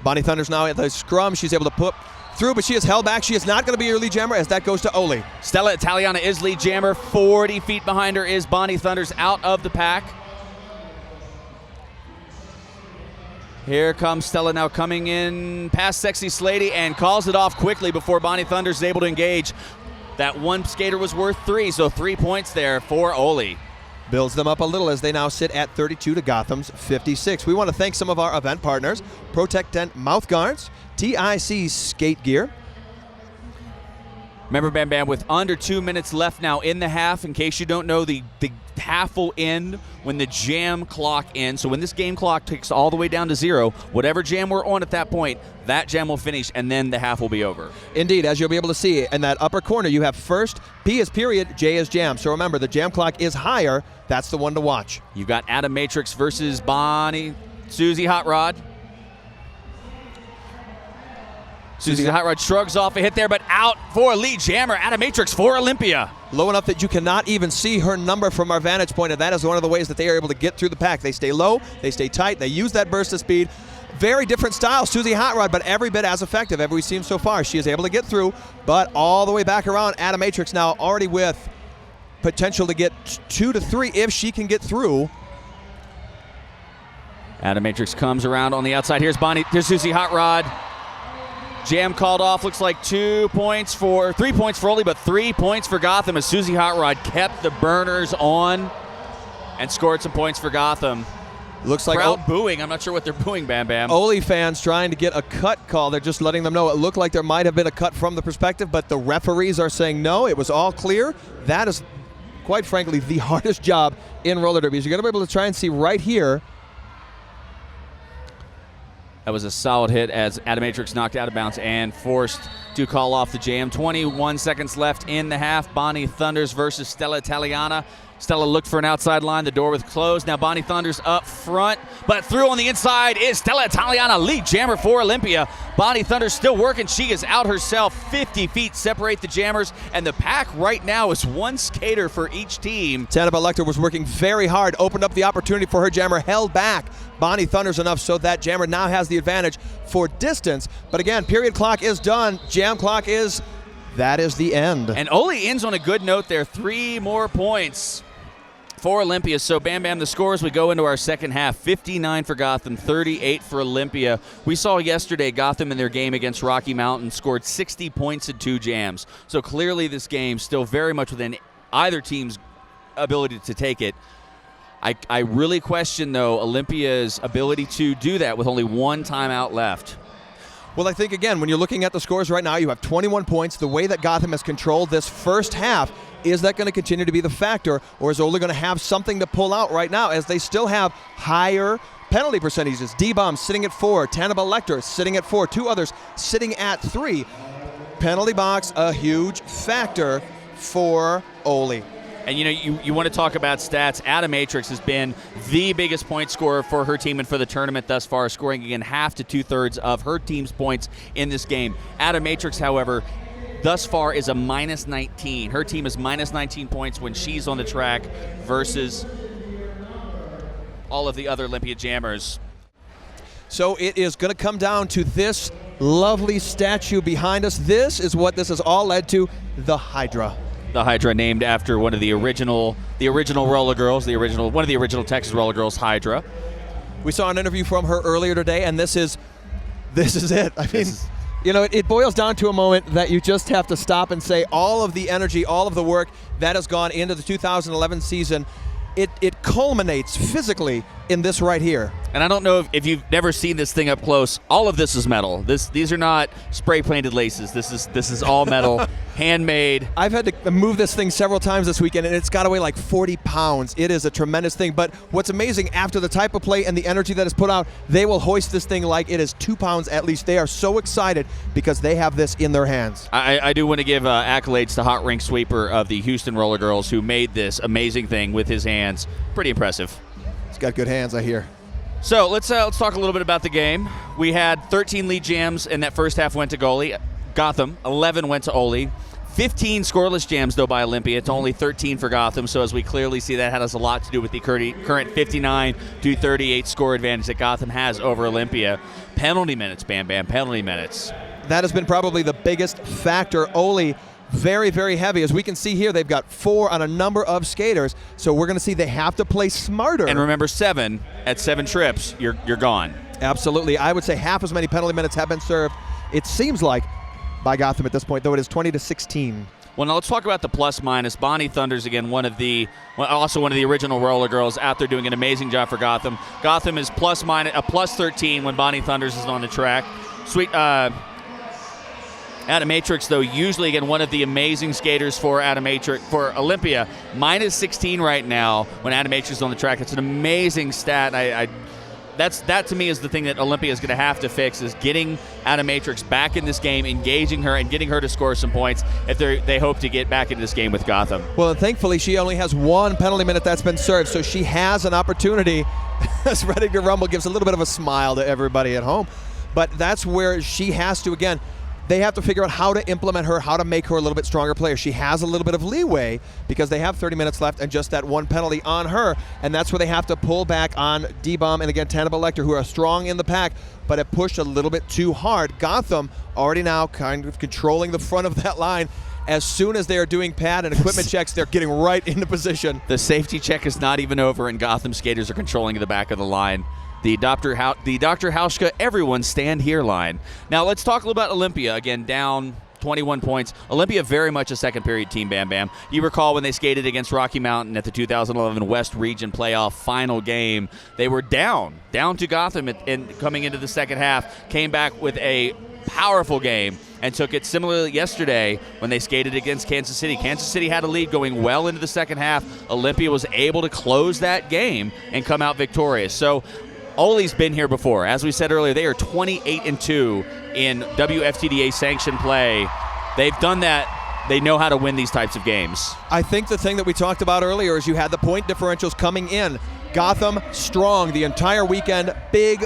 Bonnie Thunders now at the scrum. She's able to put through, but she is held back. She is not going to be your lead jammer as that goes to Ole. Stella Italiana is lead jammer. 40 feet behind her is Bonnie Thunders out of the pack. Here comes Stella now coming in past Sexy Slady and calls it off quickly before Bonnie Thunders is able to engage. That one skater was worth 3, so 3 points there for Ole. Builds them up a little as they now sit at 32 to Gotham's 56. We want to thank some of our event partners: Protectent Mouth Guards, TIC Skate Gear. Remember, Bam Bam, with under 2 minutes left now in the half, in case you don't know, the half will end when the jam clock ends. So when this game clock ticks all the way down to 0, whatever jam we're on at that point, that jam will finish, and then the half will be over. Indeed, as you'll be able to see in that upper corner, you have first, P is period, J is jam. So remember, the jam clock is higher. That's the one to watch. You've got Adam Matrix versus Susie Hot Rod. Susie Hot Rod shrugs off a hit there, but out for lead jammer. Adam Matrix for Olympia. Low enough that you cannot even see her number from our vantage point, and that is one of the ways that they are able to get through the pack. They stay low, they stay tight, they use that burst of speed. Very different style, Susie Hot Rod, but every bit as effective as we've seen so far. She is able to get through, but all the way back around. Adam Matrix now already with potential to get 2 to 3 if she can get through. Adam Matrix comes around on the outside. Here's Susie Hot Rod. Jam called off. Looks like 3 points for Ole, but 3 points for Gotham as Susie Hot Rod kept the burners on and scored some points for Gotham. Looks like crowd booing. I'm not sure what they're booing, Bam Bam. Ole fans trying to get a cut call. They're just letting them know it looked like there might have been a cut from the perspective, but the referees are saying no, it was all clear. That is, quite frankly, the hardest job in roller derby. You're going to be able to try and see right here. That was a solid hit as Adamatrix knocked out of bounds and forced to call off the jam. 21 seconds left in the half. Bonnie Thunders versus Stella Italiana. Stella looked for an outside line. The door was closed. Now Bonnie Thunders up front, but through on the inside is Stella Italiana, lead jammer for Olympia. Bonnie Thunders still working. She is out herself. 50 feet separate the jammers, and the pack right now is 1 skater for each team. Tannibal Lecter was working very hard, opened up the opportunity for her jammer, held back Bonnie Thunders enough so that jammer now has the advantage for distance. But again, period clock is done. Jam clock is, that is the end. And Ole ends on a good note there. 3 more points for Olympia. So Bam Bam, the scores, we go into our second half. 59 for Gotham, 38 for Olympia. We saw yesterday Gotham in their game against Rocky Mountain scored 60 points in 2 jams. So clearly this game still very much within either team's ability to take it. I really question, though, Olympia's ability to do that with only 1 timeout left. Well, I think, again, when you're looking at the scores right now, you have 21 points. The way that Gotham has controlled this first half, is that going to continue to be the factor, or is Ole going to have something to pull out right now as they still have higher penalty percentages? D-Bomb sitting at 4, Tannibal Lecter sitting at 4, 2 others sitting at 3. penalty box a huge factor for Ole. And you want to talk about stats. Atomatrix has been the biggest point scorer for her team and for the tournament thus far, scoring again half to 2/3 of her team's points in this game. Atomatrix, however, thus far is a -19. Her team is -19 points when she's on the track versus all of the other Olympia Jammers. So it is going to come down to this lovely statue behind us. This is what this has all led to, the Hydra. The Hydra, named after one of the original Roller Girls, one of the original Texas Roller Girls, Hydra. We saw an interview from her earlier today, and this is it. I mean, it boils down to a moment that you just have to stop and say all of the energy, all of the work that has gone into the 2011 season, it culminates physically in this right here. And I don't know if you've never seen this thing up close. All of this is metal. These are not spray painted laces. This is all metal, handmade. I've had to move this thing several times this weekend, and it's got to weigh like 40 pounds. It is a tremendous thing. But what's amazing, after the type of play and the energy that is put out, they will hoist this thing like it is 2 pounds at least. They are so excited because they have this in their hands. I do want to give accolades to Hot Rink Sweeper of the Houston Roller Girls, who made this amazing thing with his hands. Pretty impressive. He's got good hands, I hear. So let's talk a little bit about the game. We had 13 lead jams, and that first half went to Gotham. 11 went to Ole. 15 scoreless jams, though, by Olympia. It's only 13 for Gotham, so as we clearly see, that has a lot to do with the current 59-38 score advantage that Gotham has over Olympia. Penalty minutes, Bam Bam, penalty minutes. That has been probably the biggest factor. Ole, very, very heavy. As we can see here, they've got 4 on a number of skaters, so we're going to see they have to play smarter. And remember, 7 at 7 trips, you're gone. Absolutely. I would say half as many penalty minutes have been served, it seems like, by Gotham at this point, though it is 20-16. Well, now let's talk about the plus-minus. Bonnie Thunders, again, also one of the original Roller Girls, out there doing an amazing job for Gotham. Gotham is plus 13 when Bonnie Thunders is on the track. Atomatrix, though, usually, again, one of the amazing skaters for Olympia, -16 right now when Atomatrix is on the track. That's an amazing stat. That to me is the thing that Olympia is going to have to fix, is getting Atomatrix back in this game, engaging her, and getting her to score some points if they hope to get back into this game with Gotham. Well, thankfully, she only has 1 penalty minute that's been served, so she has an opportunity. As Ready to Rumble gives a little bit of a smile to everybody at home, but that's where she has to, again, they have to figure out how to implement her, how to make her a little bit stronger player. She has a little bit of leeway because they have 30 minutes left and just that 1 penalty on her, and that's where they have to pull back on D-Bomb and, again, Tannibal Lecter, who are strong in the pack but have pushed a little bit too hard. Gotham already now kind of controlling the front of that line. As soon as they are doing pad and equipment checks, they're getting right into position. The safety check is not even over, and Gotham skaters are controlling the back of the line. The Dr. Hauschka, everyone stand here line. Now let's talk a little about Olympia. Again, down 21 points. Olympia very much a second period team, Bam Bam. You recall when they skated against Rocky Mountain at the 2011 West Region Playoff final game, they were down to Gotham and coming into the second half, came back with a powerful game and took it similarly yesterday when they skated against Kansas City. Kansas City had a lead going well into the second half. Olympia was able to close that game and come out victorious. So Ole's been here before. As we said earlier, they are 28-2 in WFTDA sanctioned play. They've done that. They know how to win these types of games. I think the thing that we talked about earlier is you had the point differentials coming in. Gotham strong the entire weekend, big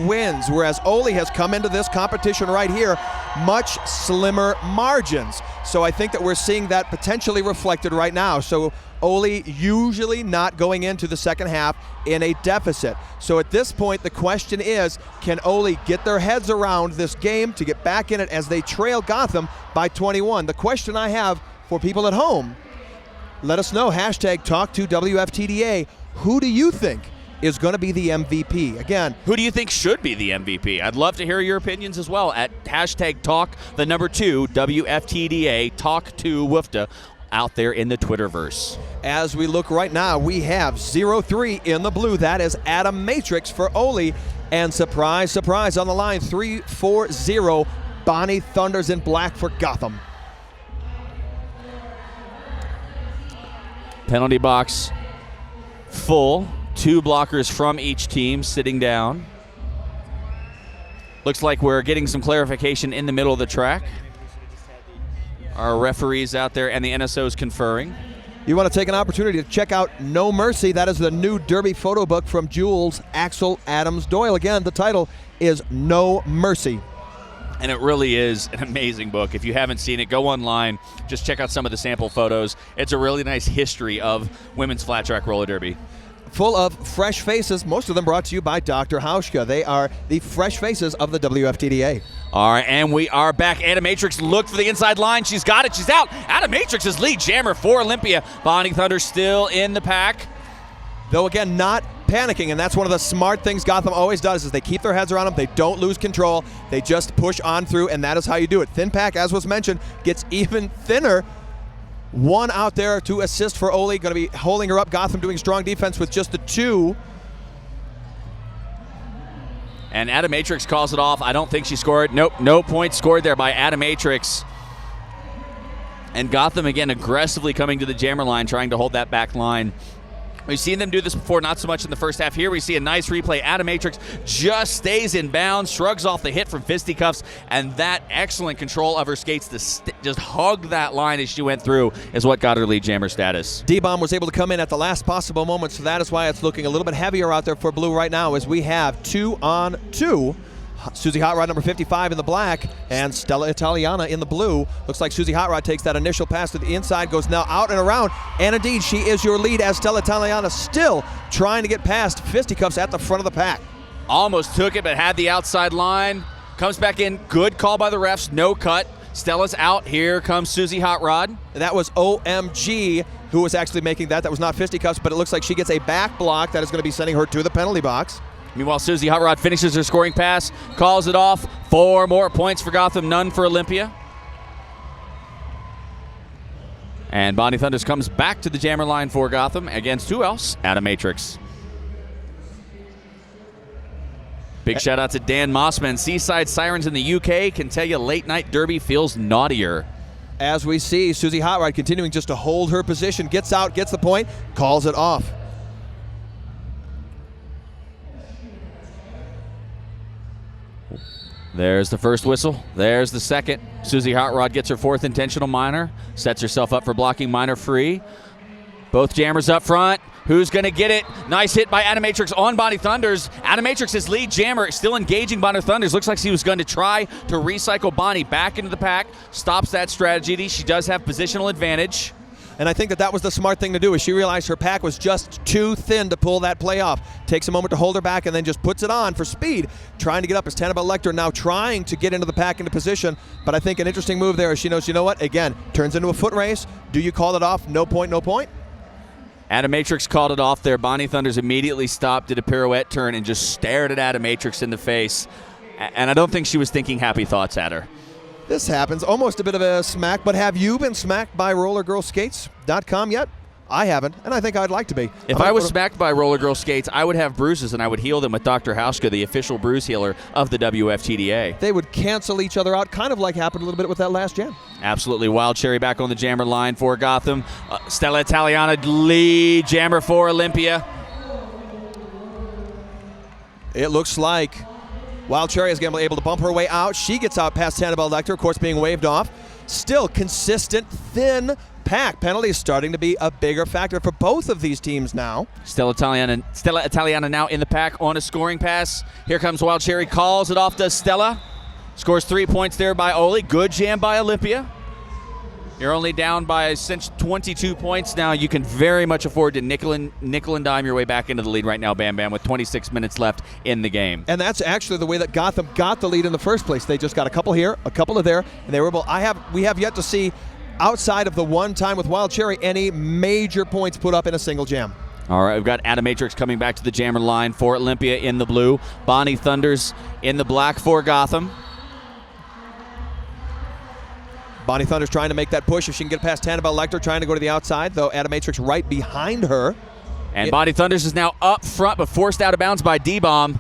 wins, whereas Ole has come into this competition right here much slimmer margins. So I think that we're seeing that potentially reflected right now. So Ole usually not going into the second half in a deficit. So at this point, the question is, can Ole get their heads around this game to get back in it as they trail Gotham by 21? The question I have for people at home, let us know, hashtag #TalkToWFTDA. Who do you think is going to be the MVP? Again, who do you think should be the MVP? I'd love to hear your opinions as well at hashtag #2WFTDA, Talk2WFTA, out there in the Twitterverse. As we look right now, we have 0-3 in the blue. That is Atomatrix for Ole. And surprise, surprise, on the line, 3-4-0, Bonnie Thunders in black for Gotham. Penalty box full. 2 blockers from each team sitting down. Looks like we're getting some clarification in the middle of the track. our referees out there and the NSOs conferring. You want to take an opportunity to check out No Mercy. That is the new Derby photo book from Jules Axel Adams Doyle. Again, the title is No Mercy. And it really is an amazing book. If you haven't seen it, go online. Just check out some of the sample photos. It's a really nice history of women's flat track roller derby. Full of fresh faces, most of them brought to you by Dr. Hauschka. They are the fresh faces of the WFTDA. All right, and we are back. Animatrix looked for the inside line. She's got it. She's out. Animatrix is lead jammer for Olympia. Bonnie Thunder still in the pack. Though, again, not panicking, and that's one of the smart things Gotham always does is they keep their heads around them. They don't lose control. They just push on through, and that is how you do it. Thin pack, as was mentioned, gets even thinner. One out there to assist for Oli. Going to be holding her up. Gotham doing strong defense with just the two. And Animatrix calls it off. I don't think she scored. Nope, no points scored there by Animatrix. And Gotham, again, aggressively coming to the jammer line, trying to hold that back line. We've seen them do this before, not so much in the first half. Here we see a nice replay. Animatrix just stays in bounds, shrugs off the hit from Fisticuffs, and that excellent control of her skates to just hug that line as she went through is what got her lead jammer status. D-Bomb was able to come in at the last possible moment, so that is why it's looking a little bit heavier out there for Blue right now as we have 2-on-2. Susie Hot Rod, number 55 in the black, and Stella Italiana in the blue. Looks like Susie Hot Rod takes that initial pass to the inside, goes now out and around, and indeed she is your lead as Stella Italiana still trying to get past Fisticuffs at the front of the pack. Almost took it, but had the outside line. Comes back in. Good call by the refs. No cut. Stella's out. Here comes Susie Hot Rod. And that was OMG who was actually making that. That was not Fisticuffs, but it looks like she gets a back block that is going to be sending her to the penalty box. Meanwhile, Susie Hot Rod finishes her scoring pass, calls it off. 4 more points for Gotham, none for Olympia. And Bonnie Thunders comes back to the jammer line for Gotham against who else? Animatrix. Big shout out to Dan Mossman. Seaside Sirens in the UK can tell you late night derby feels naughtier. As we see, Susie Hot Rod continuing just to hold her position, gets out, gets the point, calls it off. There's the first whistle. There's the second. Susie Hot Rod gets her 4th intentional minor. Sets herself up for blocking minor free. Both jammers up front. Who's going to get it? Nice hit by Animatrix on Bonnie Thunders. Animatrix's lead jammer still engaging Bonnie Thunders. Looks like she was going to try to recycle Bonnie back into the pack. Stops that strategy. She does have positional advantage. And I think that was the smart thing to do, is she realized her pack was just too thin to pull that play off. Takes a moment to hold her back and then just puts it on for speed. Trying to get up as Tannibal Lecter now trying to get into the pack into position. But I think an interesting move there is she knows, you know what, again, turns into a foot race. Do you call it off? No point, no point? Animatrix called it off there. Bonnie Thunders immediately stopped, did a pirouette turn, and just stared at Animatrix in the face. And I don't think she was thinking happy thoughts at her. This happens. Almost a bit of a smack, but have you been smacked by RollerGirlSkates.com yet? I haven't, and I think I'd like to be. If I was smacked by Roller Girl Skates, I would have bruises, and I would heal them with Dr. Hauschka, the official bruise healer of the WFTDA. They would cancel each other out, kind of like happened a little bit with that last jam. Absolutely. Wild Cherry back on the jammer line for Gotham. Stella Italiana lead jammer for Olympia. It looks like Wild Cherry is going to be able to bump her way out. She gets out past Tannibal Lecter, of course, being waved off. Still consistent, thin pack. Penalty is starting to be a bigger factor for both of these teams now. Stella Italiana now in the pack on a scoring pass. Here comes Wild Cherry, calls it off to Stella. Scores 3 points there by Oli. Good jam by Olympia. You're only down by 22 points now. You can very much afford to nickel and dime your way back into the lead right now, Bam Bam, with 26 minutes left in the game. And that's actually the way that Gotham got the lead in the first place. They just got a couple here, a couple of there, and they were able. We have yet to see, outside of the one time with Wild Cherry, any major points put up in a single jam. All right, we've got Animatrix coming back to the jammer line for Olympia in the blue. Bonnie Thunders in the black for Gotham. Bonnie Thunders trying to make that push if she can get past Tannibal Lecter, trying to go to the outside, though Animatrix right behind her. And Bonnie Thunders is now up front, but forced out of bounds by D-Bomb.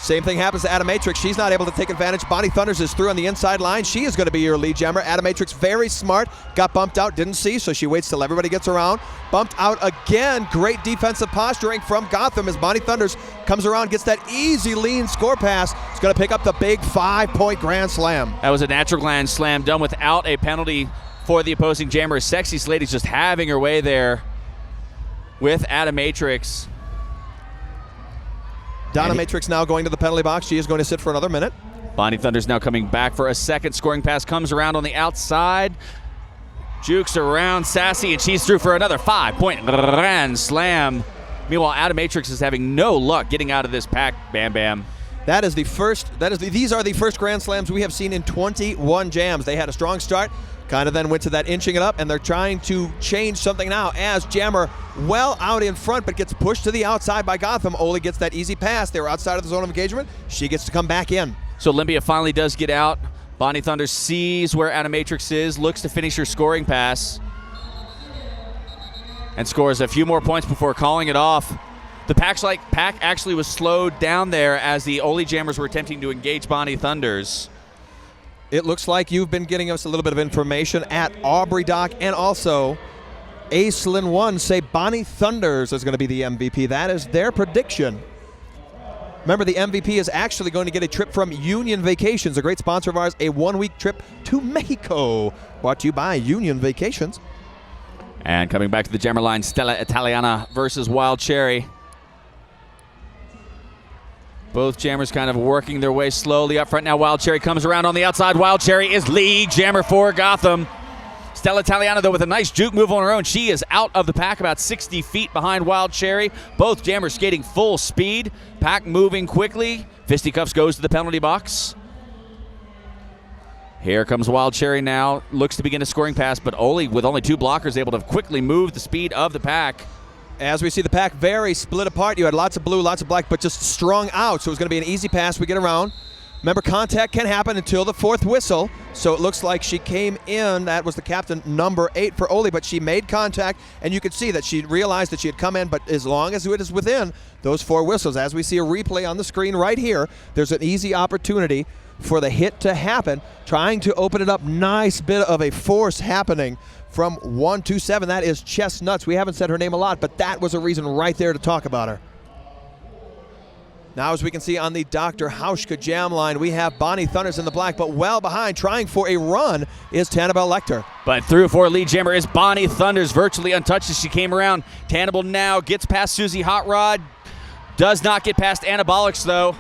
Same thing happens to Atomatrix. She's not able to take advantage. Bonnie Thunders is through on the inside line. She is going to be your lead jammer. Atomatrix, very smart. Got bumped out, didn't see, so she waits till everybody gets around. Bumped out again. Great defensive posturing from Gotham as Bonnie Thunders comes around, gets that easy lean score pass. It's going to pick up the big 5-point grand slam. That was a natural grand slam done without a penalty for the opposing jammer. Sexy Slady's just having her way there with Atomatrix. Dominatrix now going to the penalty box. She is going to sit for another minute. Bonnie Thunder's now coming back for a second. Scoring pass comes around on the outside. Jukes around Sassy, and she's through for another 5-point grand slam. Meanwhile, Atomatrix is having no luck getting out of this pack, Bam Bam. These are the first grand slams we have seen in 21 jams. They had a strong start, kind of then went to that inching it up, and they're trying to change something now as Jammer well out in front but gets pushed to the outside by Gotham. Oli gets that easy pass. They were outside of the zone of engagement. She gets to come back in. So Olympia finally does get out. Bonnie Thunder sees where Atomatrix is, looks to finish her scoring pass, and scores a few more points before calling it off. The pack actually was slowed down there as the Oli Jammers were attempting to engage Bonnie Thunders. It looks like you've been getting us a little bit of information at Aubrey Doc, and also Aislinn One say Bonnie Thunders is going to be the MVP. That is their prediction. Remember, the MVP is actually going to get a trip from Union Vacations, a great sponsor of ours, a 1-week trip to Mexico, brought to you by Union Vacations. And coming back to the jammer line, Stella Italiana versus Wild Cherry. Both jammers kind of working their way slowly up front. Now Wild Cherry comes around on the outside. Wild Cherry is lead jammer for Gotham. Stella Italiana, though, with a nice juke move on her own. She is out of the pack about 60 feet behind Wild Cherry. Both jammers skating full speed. Pack moving quickly. Fisticuffs goes to the penalty box. Here comes Wild Cherry now. Looks to begin a scoring pass, but Oli, with only 2 blockers, able to quickly move the speed of the pack. As we see the pack very split apart, you had lots of blue, lots of black, but just strung out. So it's going to be an easy pass. We get around. Remember, contact can happen until the 4th whistle. So it looks like she came in. That was the captain, number 8 for Oli, but she made contact, and you could see that she realized that she had come in, but as long as it is within those 4 whistles, as we see a replay on the screen right here, there's an easy opportunity for the hit to happen. Trying to open it up. Nice bit of a force happening from 127. That is Chestnuts. We haven't said her name a lot, but that was a reason right there to talk about her. Now, as we can see on the Dr. Hauschka jam line, we have Bonnie Thunders in the black, but well behind, trying for a run, is Tannibal Lecter. But through for lead jammer is Bonnie Thunders, virtually untouched as she came around. Tannibal now gets past Susie Hot Rod. Does not get past Anabolics, though.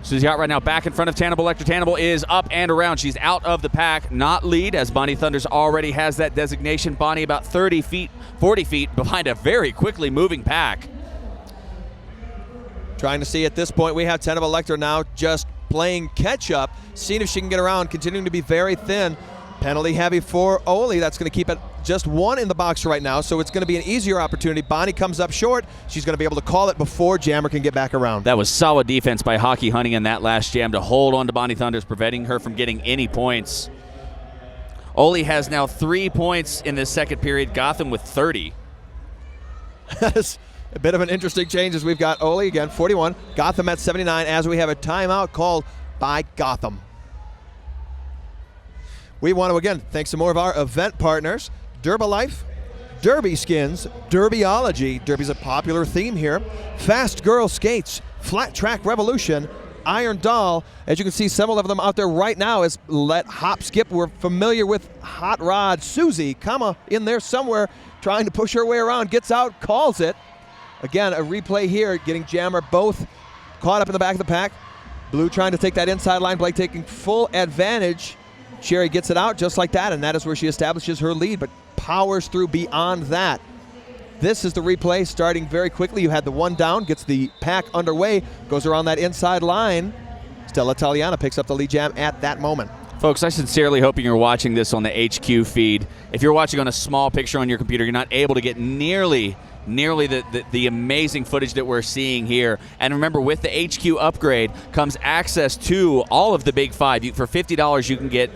Susie Hot Rod now back in front of Tannibal Lecter. Tannibal is up and around. She's out of the pack, not lead, as Bonnie Thunders already has that designation. Bonnie about 30 feet, 40 feet behind a very quickly moving pack. Trying to see at this point, we have Tannibal Lecter now just playing catch-up, seeing if she can get around, continuing to be very thin. Penalty heavy for Oli. That's going to keep it just 1 in the box right now, so it's going to be an easier opportunity. Bonnie comes up short. She's going to be able to call it before Jammer can get back around. That was solid defense by Hockey Hunting in that last jam to hold on to Bonnie Thunders, preventing her from getting any points. Oli has now 3 points in this second period. Gotham with 30. That's a bit of an interesting change as we've got Oli again, 41. Gotham at 79 as we have a timeout called by Gotham. We want to, again, thank some more of our event partners. Derbalife, Derby Skins, Derbyology. Derby's a popular theme here. Fast Girl Skates, Flat Track Revolution, Iron Doll. As you can see, several of them out there right now is Let Hop Skip. We're familiar with Hot Rod. Susie, in there somewhere, trying to push her way around. Gets out, calls it. Again, a replay here, getting Jammer both caught up in the back of the pack. Blue trying to take that inside line. Blake taking full advantage. Cherry gets it out just like that, and that is where she establishes her lead, but powers through beyond that. This is the replay starting very quickly. You had the 1 down, gets the pack underway, goes around that inside line. Stella Italiana picks up the lead jam at that moment. Folks, I sincerely hope you're watching this on the HQ feed. If you're watching on a small picture on your computer, you're not able to get nearly the amazing footage that we're seeing here. And remember, with the HQ upgrade comes access to all of the Big Five. For $50, you can get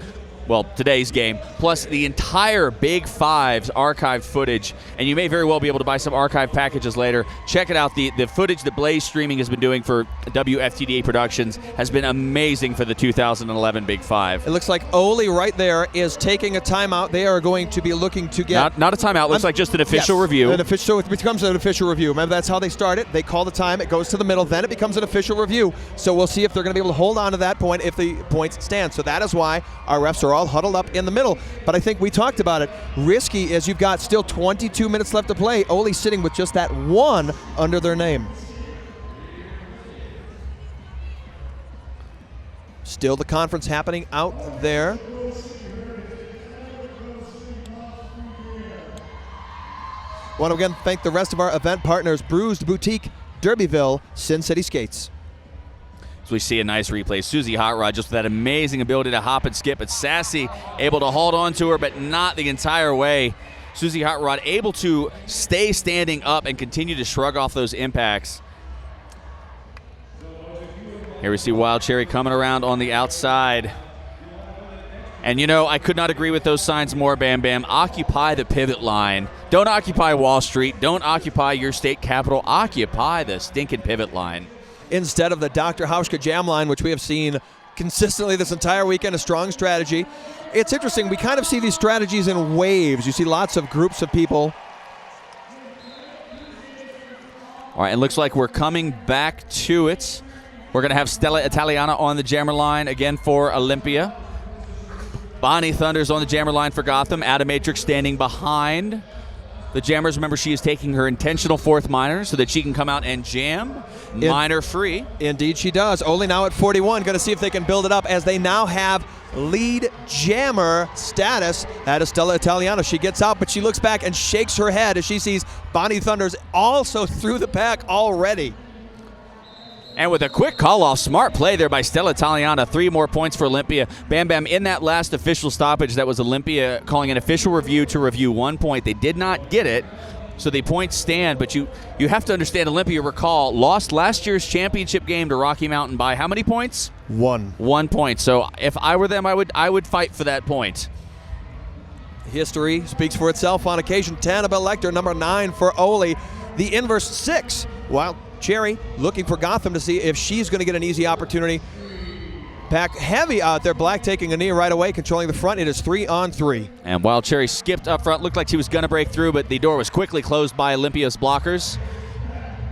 well, today's game, plus the entire Big Five's archived footage. And you may very well be able to buy some archive packages later. Check it out. The footage that Blaze Streaming has been doing for WFTDA Productions has been amazing for the 2011 Big Five. It looks like Oli right there is taking a timeout. They are going to be looking to get... Not a timeout. Looks like just an official review. So it becomes an official review. Remember, that's how they start it. They call the time. It goes to the middle. Then it becomes an official review. So we'll see if they're going to be able to hold on to that point if the points stand. So that is why our refs are all huddled up in the middle. But I think we talked about it. Risky as you've got still 22 minutes left to play. Oli sitting with just that one under their name. Still the conference happening out there. Want to again thank the rest of our event partners, Bruised Boutique, Derbyville, Sin City Skates. So we see a nice replay. Susie Hot Rod just with that amazing ability to hop and skip, but Sassy able to hold on to her, but not the entire way. Susie Hot Rod able to stay standing up and continue to shrug off those impacts. Here we see Wild Cherry coming around on the outside. And you know, I could not agree with those signs more, Bam Bam. Occupy the pivot line. Don't occupy Wall Street. Don't occupy your state capital. Occupy the stinking pivot line. Instead of the Dr. Hauschka jam line, which we have seen consistently this entire weekend, a strong strategy. It's interesting. We kind of see these strategies in waves. You see lots of groups of people. All right, it looks like we're coming back to it. We're going to have Stella Italiana on the jammer line again for Olympia. Bonnie Thunder's on the jammer line for Gotham. Atomatrix standing behind the jammers. Remember, she is taking her intentional fourth minor so that she can come out and jam minor free. Indeed she does. Oli now at 41. Going to see if they can build it up as they now have lead jammer status. That is Stella Italiano. She gets out, but she looks back and shakes her head as she sees Bonnie Thunder's also through the pack already. And with a quick call-off, smart play there by Stella Italiana. 3 more points for Olympia. Bam Bam, in that last official stoppage, that was Olympia calling an official review to review 1 point. They did not get it, so the points stand. But you have to understand, Olympia, recall, lost last year's championship game to Rocky Mountain by how many points? 1. 1 point. So if I were them, I would fight for that point. History speaks for itself on occasion. Tannibal Lecter, number 9 for Oli. The inverse 6, while Cherry looking for Gotham to see if she's going to get an easy opportunity. Pack heavy out there. Black taking a knee right away, controlling the front. It is 3-on-3. And Wild Cherry skipped up front. Looked like she was going to break through, but the door was quickly closed by Olympia's blockers.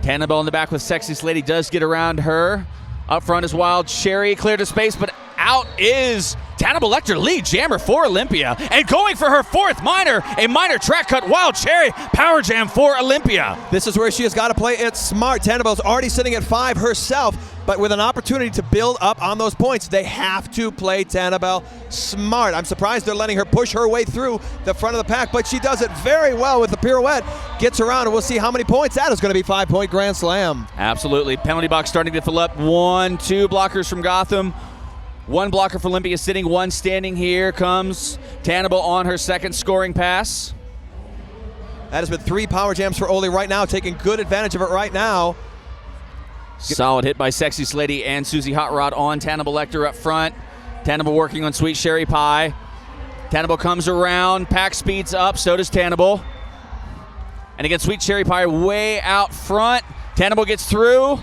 Tannibal in the back with Sexy Slady does get around her. Up front is Wild Cherry. Cleared to space, but out is Tannibal Lecter, lead jammer for Olympia. And going for her fourth minor, a minor track cut. Wild Cherry, power jam for Olympia. This is where she has got to play it smart. Tannibal's already sitting at 5 herself, but with an opportunity to build up on those points, they have to play Tannibal smart. I'm surprised they're letting her push her way through the front of the pack, but she does it very well with the pirouette. Gets around, and we'll see how many points. That is going to be 5-point grand slam. Absolutely. Penalty box starting to fill up. 1, 2 blockers from Gotham. 1 blocker for Olympia sitting, 1 standing. Here comes Tannibal on her second scoring pass. That has been 3 power jams for Oli right now, taking good advantage of it right now. Solid hit by Sexy Slady and Susie Hot Rod on Tannibal Lecter up front. Tannibal working on Sweet Sherry Pie. Tannibal comes around, pack speeds up, so does Tannibal. And again, Sweet Cherry Pie way out front. Tannibal gets through.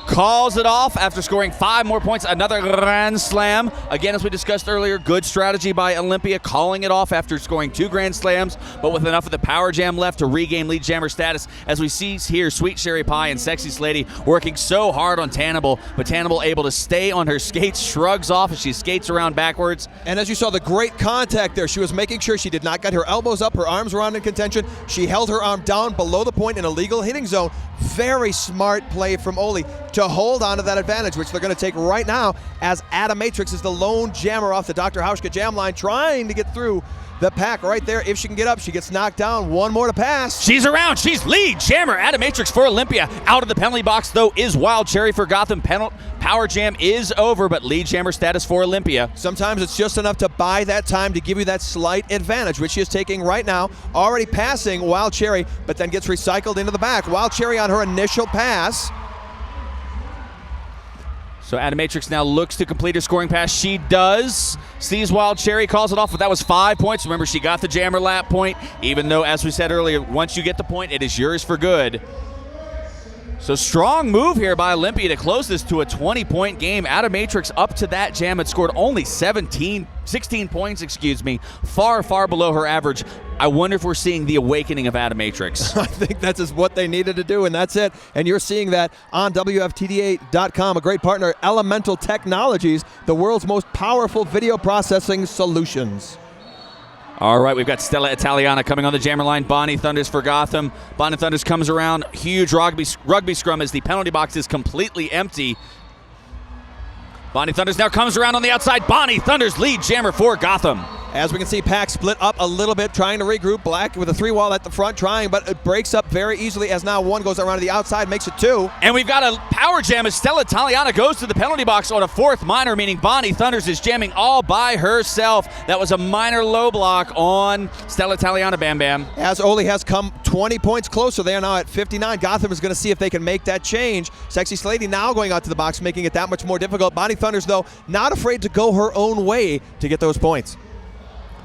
Calls it off after scoring 5 more points. Another grand slam. Again, as we discussed earlier, good strategy by Olympia, calling it off after scoring 2 grand slams, but with enough of the power jam left to regain lead jammer status. As we see here, Sweet Cherry Pie and Sexy Slady working so hard on Tannibal, but Tannibal able to stay on her skates, shrugs off as she skates around backwards. And as you saw, the great contact there. She was making sure she did not get her elbows up, her arms around in contention. She held her arm down below the point in a legal hitting zone. Very smart play from Oli to hold on to that advantage, which they're going to take right now as Atomatrix is the lone jammer off the Dr. Hauschka jam line, trying to get through the pack right there. If she can get up, she gets knocked down. 1 more to pass. She's around. She's lead jammer. Atomatrix for Olympia. Out of the penalty box, though, is Wild Cherry for Gotham. Power jam is over, but lead jammer status for Olympia. Sometimes it's just enough to buy that time to give you that slight advantage, which she is taking right now. Already passing Wild Cherry, but then gets recycled into the back. Wild Cherry on her initial pass. So Adametrix now looks to complete her scoring pass. She does. Sees Wild Cherry, calls it off, but that was 5 points. Remember, she got the jammer lap point, even though, as we said earlier, once you get the point, it is yours for good. So strong move here by Olympia to close this to a 20-point game. Adametrix up to that jam had scored only 16 points, far, far below her average. I wonder if we're seeing the awakening of Adametrix. I think that's just what they needed to do, and that's it. And you're seeing that on WFTDA.com, a great partner, Elemental Technologies, the world's most powerful video processing solutions. All right, we've got Stella Italiana coming on the jammer line. Bonnie Thunders for Gotham. Bonnie Thunders comes around. Huge rugby scrum as the penalty box is completely empty. Bonnie Thunders now comes around on the outside. Bonnie Thunders lead jammer for Gotham. As we can see, Pack split up a little bit, trying to regroup. Black with a 3-wall at the front, trying, but it breaks up very easily as now one goes around to the outside, makes it 2. And we've got a power jam as Stella Italiana goes to the penalty box on a 4th minor, meaning Bonnie Thunders is jamming all by herself. That was a minor low block on Stella Italiana, Bam Bam. As Oli has come 20 points closer, they are now at 59. Gotham is going to see if they can make that change. Sexy Slady now going out to the box, making it that much more difficult. Bonnie Thunders, though, not afraid to go her own way to get those points.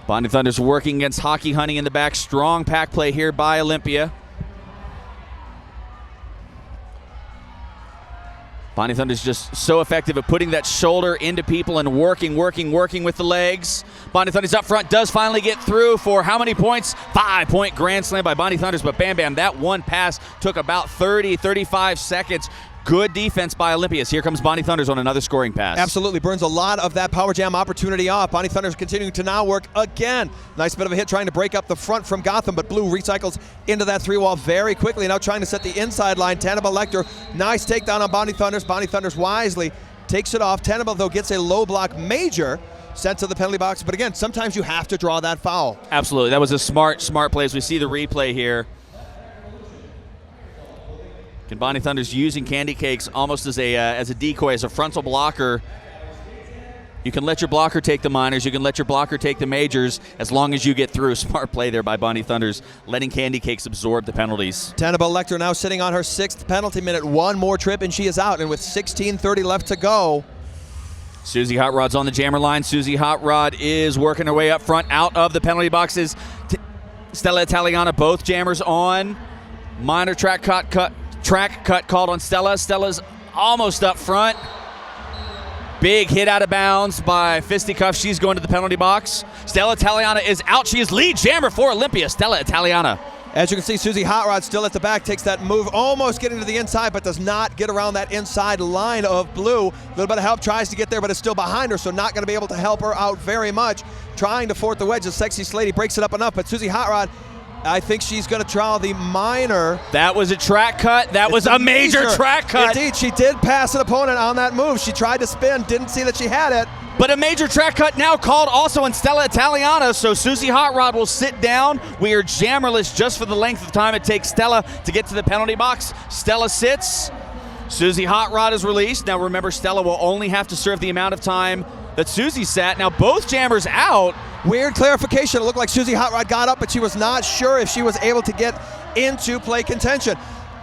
Bonnie Thunders working against Hockey Honey in the back. Strong pack play here by Olympia. Bonnie Thunders just so effective at putting that shoulder into people and working with the legs. Bonnie Thunders up front, does finally get through for how many points? 5-point grand slam by Bonnie Thunders, but Bam Bam, that one pass took about 35 seconds. Good defense by Olympias. Here comes Bonnie Thunders on another scoring pass. Absolutely. Burns a lot of that power jam opportunity off. Bonnie Thunders continuing to now work again. Nice bit of a hit trying to break up the front from Gotham, but Blue recycles into that 3-wall very quickly. Now trying to set the inside line. Tannibal Lecter, nice takedown on Bonnie Thunders. Bonnie Thunders wisely takes it off. Tannibal, though, gets a low block major sent to the penalty box. But again, sometimes you have to draw that foul. Absolutely. That was a smart play as we see the replay here. And Bonnie Thunders using Candy Cakes almost as a decoy, as a frontal blocker. You can let your blocker take the minors. You can let your blocker take the majors as long as you get through. Smart play there by Bonnie Thunders, letting Candy Cakes absorb the penalties. Tannibal Lecter now sitting on her 6th penalty minute. One more trip and she is out. And with 16:30 left to go. Susie Hot Rod's on the jammer line. Susie Hot Rod is working her way up front out of the penalty boxes. Stella Italiana, both jammers on. Minor track cut called on Stella. Stella's almost up front. Big hit out of bounds by Fisticuff. She's going to the penalty box. Stella Italiana is out. She is lead jammer for Olympia. Stella Italiana. As you can see, Susie Hot Rod still at the back, takes that move, almost getting to the inside, but does not get around that inside line of Blue. A little bit of help, tries to get there, but is still behind her, so not going to be able to help her out very much. Trying to fort the wedge as Sexy Slady breaks it up enough, but Susie Hot Rod, I think she's going to trial the minor. That was a track cut. That was a major track cut. Indeed, she did pass an opponent on that move. She tried to spin, didn't see that she had it. But a major track cut now called also on Stella Italiana, so Susie Hot Rod will sit down. We are jammerless just for the length of time it takes Stella to get to the penalty box. Stella sits. Susie Hot Rod is released. Now remember, Stella will only have to serve the amount of time that Susie sat. Now both jammers out. Weird clarification. It looked like Susie Hot Rod got up, but she was not sure if she was able to get into play contention.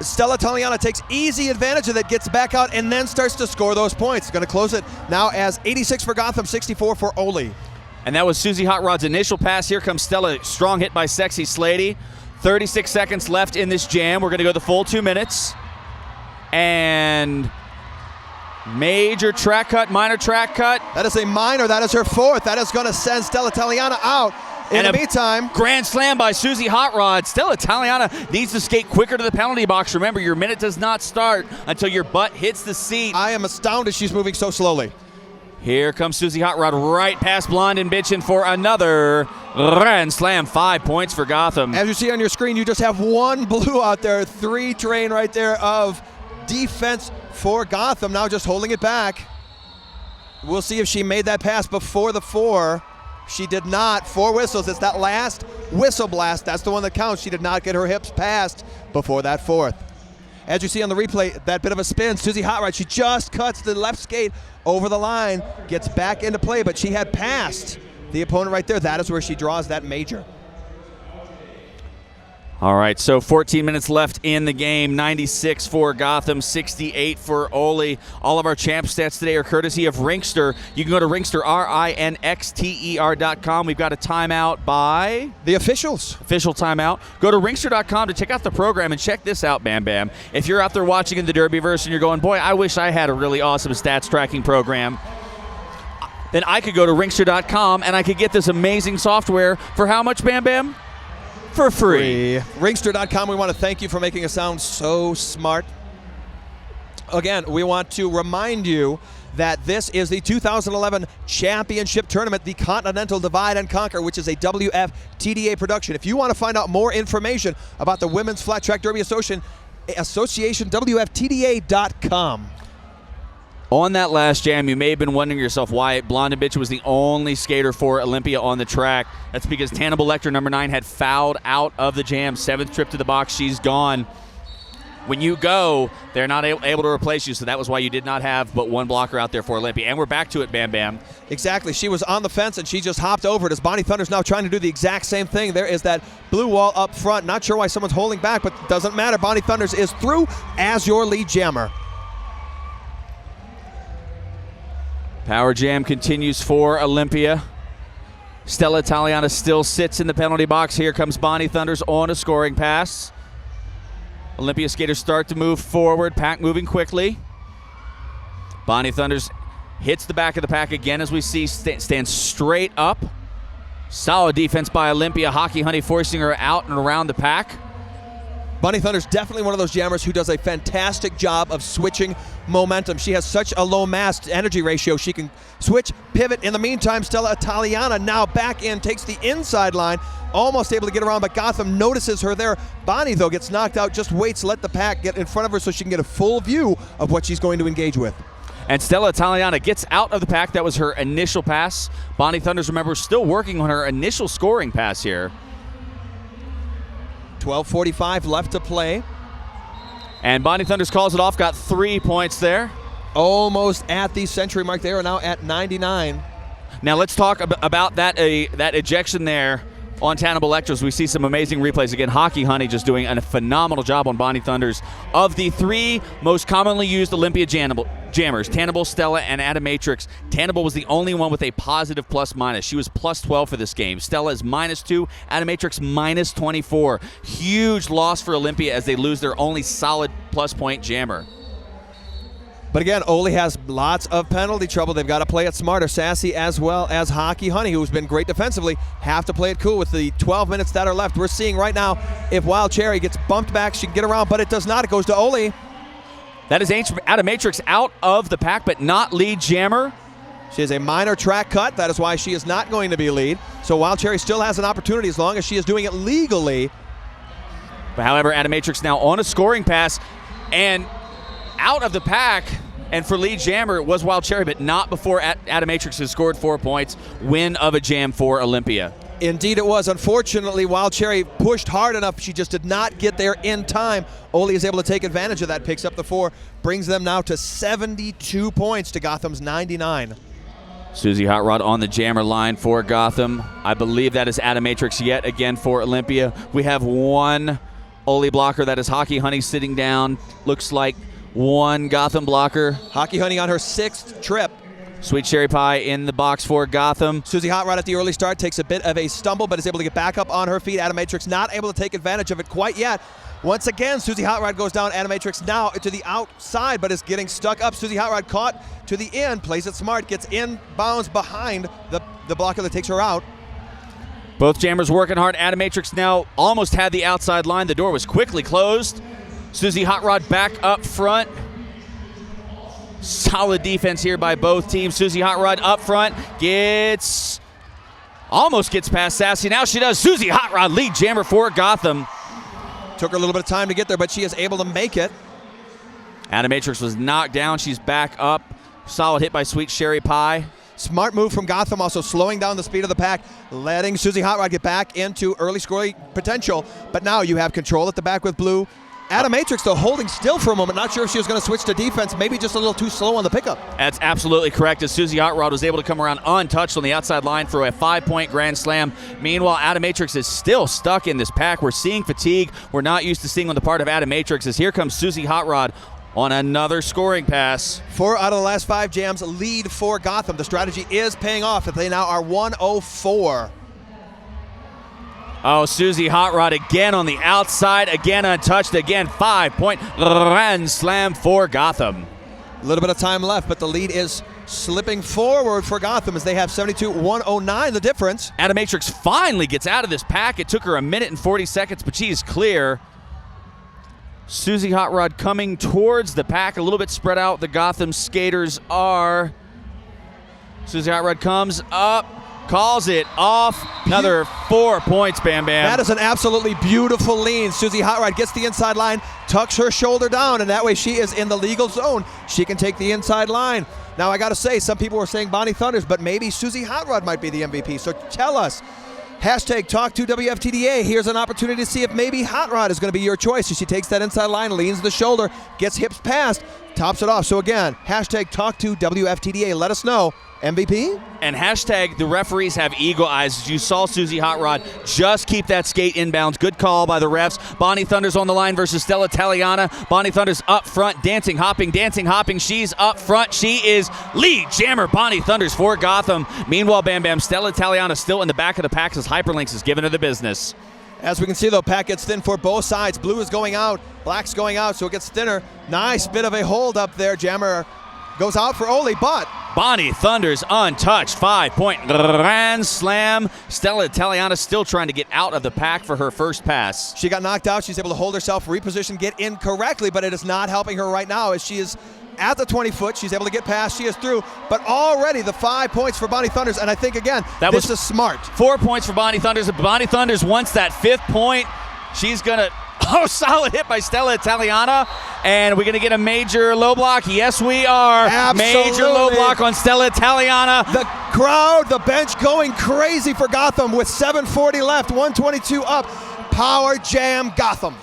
Stella Italiana takes easy advantage of that, gets back out, and then starts to score those points. Going to close it now as 86 for Gotham, 64 for Oli. And that was Susie Hot Rod's initial pass. Here comes Stella, strong hit by Sexy Slady. 36 seconds left in this jam. We're going to go the full 2 minutes. And major track cut, minor track cut. That is a minor. That is her 4th. That is going to send Stella Italiana out. In the meantime, grand slam by Susie Hot Rod. Stella Italiana needs to skate quicker to the penalty box. Remember, your minute does not start until your butt hits the seat. I am astounded she's moving so slowly. Here comes Susie Hot Rod right past Blonde and Bitchin' for another grand slam. 5 points for Gotham. As you see on your screen, you just have one Blue out there. 3 train right there of defense for Gotham. Now just holding it back. We'll see if she made that pass before the 4. She did not. 4 whistles. It's that last whistle blast. That's the one that counts. She did not get her hips past before that 4th. As you see on the replay, that bit of a spin. Susie Hot Rod, she just cuts the left skate over the line, gets back into play, but she had passed the opponent right there. That is where she draws that major. All right, so 14 minutes left in the game. 96 for Gotham, 68 for Ole. All of our champ stats today are courtesy of Ringster. You can go to Ringster, RINXTER.com. We've got a timeout by the officials. Official timeout. Go to Ringster.com to check out the program and check this out, Bam Bam. If you're out there watching in the Derbyverse and you're going, boy, I wish I had a really awesome stats tracking program, then I could go to Ringster.com and I could get this amazing software for how much, Bam Bam? For free. Ringster.com, we want to thank you for making us sound so smart. Again, we want to remind you that this is the 2011 Championship Tournament, the Continental Divide and Conquer, which is a WFTDA production. If you want to find out more information about the Women's Flat Track Derby Association, WFTDA.com. On that last jam, you may have been wondering yourself why Blonde Bitch was the only skater for Olympia on the track. That's because Hannibal Lecter, number 9, had fouled out of the jam. 7th trip to the box, she's gone. When you go, they're not able to replace you, so that was why you did not have but one blocker out there for Olympia. And we're back to it, Bam Bam. Exactly. She was on the fence, and she just hopped over it as Bonnie Thunder's now trying to do the exact same thing. There is that blue wall up front. Not sure why someone's holding back, but it doesn't matter. Bonnie Thunders is through as your lead jammer. Power jam continues for Olympia. Stella Italiana still sits in the penalty box. Here comes Bonnie Thunders on a scoring pass. Olympia skaters start to move forward. Pack moving quickly. Bonnie Thunders hits the back of the pack again as we see stands straight up. Solid defense by Olympia. Hockey Honey forcing her out and around the pack. Bonnie Thunder's definitely one of those jammers who does a fantastic job of switching momentum. She has such a low mass energy ratio. She can switch, pivot. In the meantime, Stella Italiana now back in, takes the inside line, almost able to get around, but Gotham notices her there. Bonnie, though, gets knocked out, just waits, let the pack get in front of her so she can get a full view of what she's going to engage with. And Stella Italiana gets out of the pack. That was her initial pass. Bonnie Thunders, remember, still working on her initial scoring pass here. 12:45 left to play. And Bonnie Thunders calls it off, got 3 points there. Almost at the century mark. They are now at 99. Now let's talk about that ejection there on Hannibal Lecter. We see some amazing replays. Again, Hockey Honey just doing a phenomenal job on Bonnie Thunders. Of the 3 most commonly used Olympia jammers, Hannibal, Stella, and Animatrix, Hannibal was the only one with a positive plus-minus. She was plus 12 for this game. Stella is -2, Animatrix minus 24. Huge loss for Olympia as they lose their only solid plus-point jammer. But again, Ole has lots of penalty trouble. They've got to play it smarter. Sassy as well as Hockey Honey, who's been great defensively, have to play it cool with the 12 minutes that are left. We're seeing right now if Wild Cherry gets bumped back, she can get around, but it does not. It goes to Ole. That is Animatrix out of the pack, but not lead jammer. She has a minor track cut. That is why she is not going to be lead. So Wild Cherry still has an opportunity as long as she is doing it legally. But however, Animatrix now on a scoring pass and out of the pack, and for lead jammer it was Wild Cherry, but not before Animatrix has scored 4 points. Win of a jam for Olympia. Indeed it was. Unfortunately, Wild Cherry pushed hard enough. She just did not get there in time. Ole is able to take advantage of that, picks up the 4, brings them now to 72 points to Gotham's 99. Susie Hot Rod on the jammer line for Gotham. I believe that is Animatrix yet again for Olympia. We have one Ole blocker. That is Hockey Honey sitting down. Looks like one Gotham blocker. Hockey Honey on her 6th trip. Sweet Cherry Pie in the box for Gotham. Susie Hot Rod at the early start takes a bit of a stumble, but is able to get back up on her feet. Animatrix not able to take advantage of it quite yet. Once again, Susie Hot Rod goes down. Animatrix now to the outside, but is getting stuck up. Susie Hot Rod caught to the end, plays it smart, gets in bounds behind the blocker that takes her out. Both jammers working hard. Animatrix now almost had the outside line. The door was quickly closed. Susie Hot Rod back up front. Solid defense here by both teams. Susie Hot Rod up front almost gets past Sassy. Now she does. Susie Hot Rod lead jammer for Gotham. Took her a little bit of time to get there, but she is able to make it. Animatrix was knocked down. She's back up. Solid hit by Sweet Cherry Pie. Smart move from Gotham, also slowing down the speed of the pack, letting Susie Hot Rod get back into early scoring potential. But now you have control at the back with Blue. Adametrix, though, holding still for a moment. Not sure if she was going to switch to defense. Maybe just a little too slow on the pickup. That's absolutely correct, as Susie Hot Rod was able to come around untouched on the outside line for a 5-point grand slam. Meanwhile, Adametrix is still stuck in this pack. We're seeing fatigue we're not used to seeing on the part of Adametrix, as here comes Susie Hot Rod on another scoring pass. 4 out of the last 5 jams lead for Gotham. The strategy is paying off, if they now are 104. Oh, Susie Hot Rod again on the outside, again untouched, again 5-point grand slam for Gotham. A little bit of time left, but the lead is slipping forward for Gotham as they have 72-109 the difference. Adametrix finally gets out of this pack. It took her 1 minute and 40 seconds, but she's clear. Susie Hot Rod coming towards the pack, a little bit spread out. The Gotham skaters are. Susie Hot Rod comes up, calls it off. Another 4 points, Bam Bam. That is an absolutely beautiful lean. Susie Hot Rod gets the inside line, tucks her shoulder down, and that way she is in the legal zone. She can take the inside line. Now, I got to say, some people were saying Bonnie Thunders, but maybe Susie Hot Rod might be the MVP. So tell us. Hashtag Talk2WFTDA. Here's an opportunity to see if maybe Hot Rod is going to be your choice. As she takes that inside line, leans the shoulder, gets hips past, tops it off. So again, hashtag Talk2WFTDA. Let us know. MVP? And hashtag the referees have eagle eyes. As you saw Susie Hot Rod just keep that skate inbounds. Good call by the refs. Bonnie Thunders on the line versus Stella Taliana. Bonnie Thunders up front, dancing, hopping. She's up front. She is lead jammer Bonnie Thunders for Gotham. Meanwhile, Bam Bam, Stella Taliana still in the back of the pack as Hyperlinks is giving her the business. As we can see, though, pack gets thin for both sides. Blue is going out, black's going out, so it gets thinner. Nice bit of a hold up there. Jammer goes out for Oli, but Bonnie Thunders untouched, 5-point grand slam. Stella Taliana still trying to get out of the pack for her first pass. She got knocked out. She's able to hold herself, reposition, get in correctly, but it is not helping her right now as she is at the 20-foot. She's able to get past. She is through, but already the 5 points for Bonnie Thunders, and I think, again, this is smart. 4 points for Bonnie Thunders. Bonnie Thunders wants that 5th point. She's going to solid hit by Stella Taliana. And we're going to get a major low block. Yes, we are. Absolutely. Major low block on Stella Taliana. The crowd, the bench going crazy for Gotham with 7:40 left, 122 up. Power jam Gotham.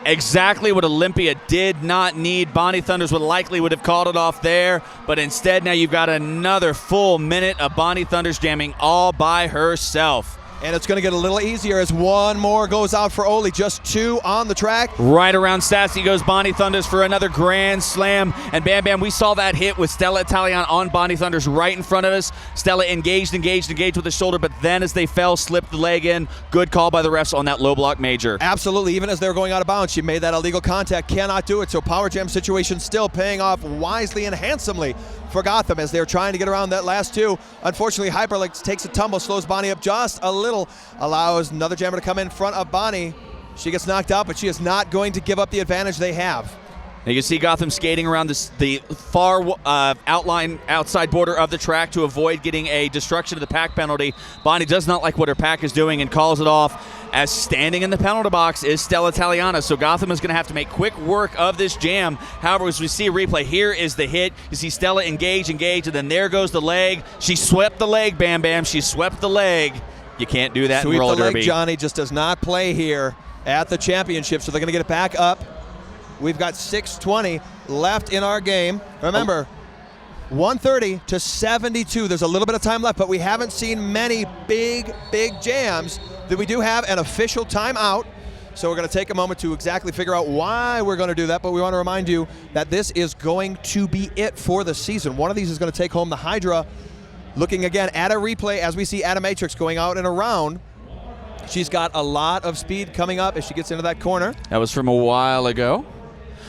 Exactly what Olympia did not need. Bonnie Thunders would have called it off there, but instead now you've got another full minute of Bonnie Thunders jamming all by herself. And it's going to get a little easier as one more goes out for Oli. Just 2 on the track. Right around Sassy goes Bonnie Thunders for another grand slam. And Bam Bam, we saw that hit with Stella Taliana on Bonnie Thunders right in front of us. Stella engaged with the shoulder, but then as they fell, slipped the leg in. Good call by the refs on that low block major. Absolutely. Even as they were going out of bounds, she made that illegal contact. Cannot do it. So power jam situation still paying off wisely and handsomely for Gotham as they're trying to get around that last 2. Unfortunately, Hyperlinks takes a tumble, slows Bonnie up just a little, allows another jammer to come in front of Bonnie. She gets knocked out, but she is not going to give up the advantage they have. Now you can see Gotham skating around the far outside border of the track to avoid getting a destruction of the pack penalty. Bonnie does not like what her pack is doing and calls it off, as standing in the penalty box is Stella Taliana. So Gotham is going to have to make quick work of this jam. However, as we see a replay, here is the hit. You see Stella engage, and then there goes the leg. She swept the leg, Bam Bam. She swept the leg. You can't do that in roller derby. Sweep the leg, Johnny, just does not play here at the championship, so they're going to get it back up. We've got 6:20 left in our game. Remember, 130 to 72. There's a little bit of time left, but we haven't seen many big jams. That we do have an official timeout. So we're going to take a moment to exactly figure out why we're going to do that, but we want to remind you that this is going to be it for the season. One of these is going to take home the Hydra. Looking again at a replay as we see Adametrix going out and around. She's got a lot of speed coming up as she gets into that corner. That was from a while ago.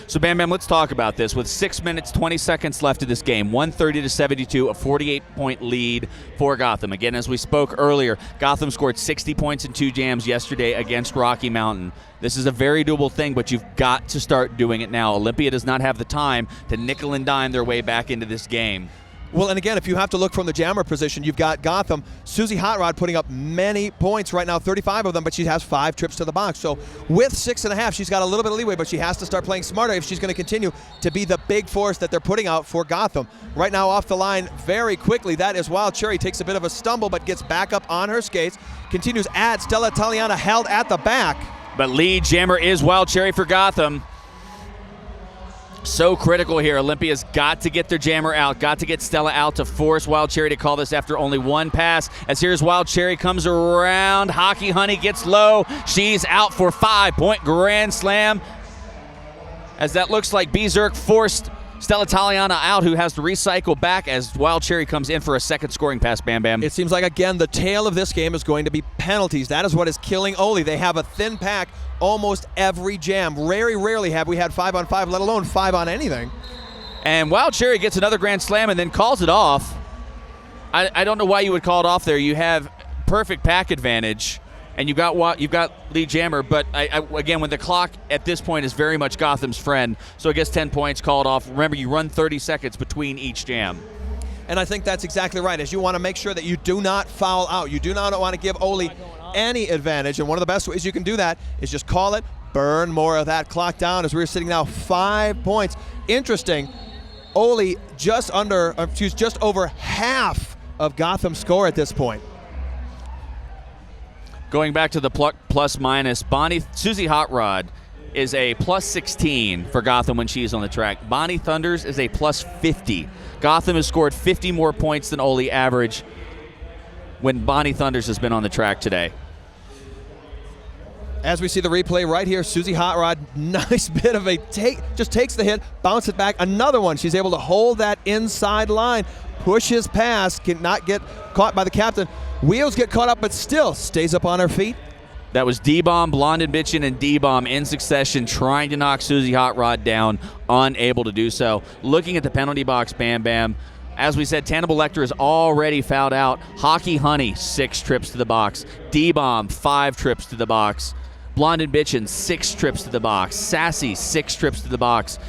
So, Bam Bam, let's talk about this. With 6 minutes, 20 seconds left of this game, 130 to 72, a 48-point lead for Gotham. Again, as we spoke earlier, Gotham scored 60 points in 2 jams yesterday against Rocky Mountain. This is a very doable thing, but you've got to start doing it now. Olympia does not have the time to nickel and dime their way back into this game. Well, and again, if you have to look from the jammer position, you've got Gotham. Susie Hot Rod putting up many points right now, 35 of them, but she has 5 trips to the box. So with 6.5, she's got a little bit of leeway, but she has to start playing smarter if she's going to continue to be the big force that they're putting out for Gotham. Right now off the line very quickly, that is Wild Cherry. Takes a bit of a stumble, but gets back up on her skates. Continues at Stella Taliana, held at the back. But lead jammer is Wild Cherry for Gotham. So critical here. Olympia's got to get their jammer out, got to get Stella out to force Wild Cherry to call this after only one pass. As here's Wild Cherry comes around. Hockey Honey gets low. She's out for 5-point grand slam. As that looks like Berserk forced Stella Taliana out, who has to recycle back as Wild Cherry comes in for a second scoring pass, Bam Bam. It seems like, again, the tail of this game is going to be penalties. That is what is killing Oli. They have a thin pack almost every jam. Very rarely have we had 5-on-5, let alone 5 on anything. And Wild Cherry gets another grand slam and then calls it off. I don't know why you would call it off there. You have perfect pack advantage, and you've got lead jammer, but again, when the clock at this point is very much Gotham's friend, so I guess 10 points called off. Remember, you run 30 seconds between each jam. And I think that's exactly right, as you want to make sure that you do not foul out. You do not want to give Oli any advantage, and one of the best ways you can do that is just call it, burn more of that clock down, as we're sitting now 5 points. Interesting, Oli just over half of Gotham's score at this point. Going back to the plus minus, Susie Hot Rod is a plus 16 for Gotham when she's on the track. Bonnie Thunders is a plus 50. Gotham has scored 50 more points than Oli average when Bonnie Thunders has been on the track today. As we see the replay right here, Susie Hot Rod, nice bit of a take, just takes the hit, bounce it back, another one. She's able to hold that inside line, pushes past, cannot get caught by the captain. Wheels get caught up, but still stays up on her feet. That was D-Bomb, Blondin Bitchin, and D-Bomb in succession trying to knock Susie Hot Rod down, unable to do so. Looking at the penalty box, Bam Bam, as we said, Tannibal Lecter is already fouled out. Hockey Honey, 6 trips to the box. D-Bomb, 5 trips to the box. Blondin Bitchin, 6 trips to the box. Sassy, 6 trips to the box.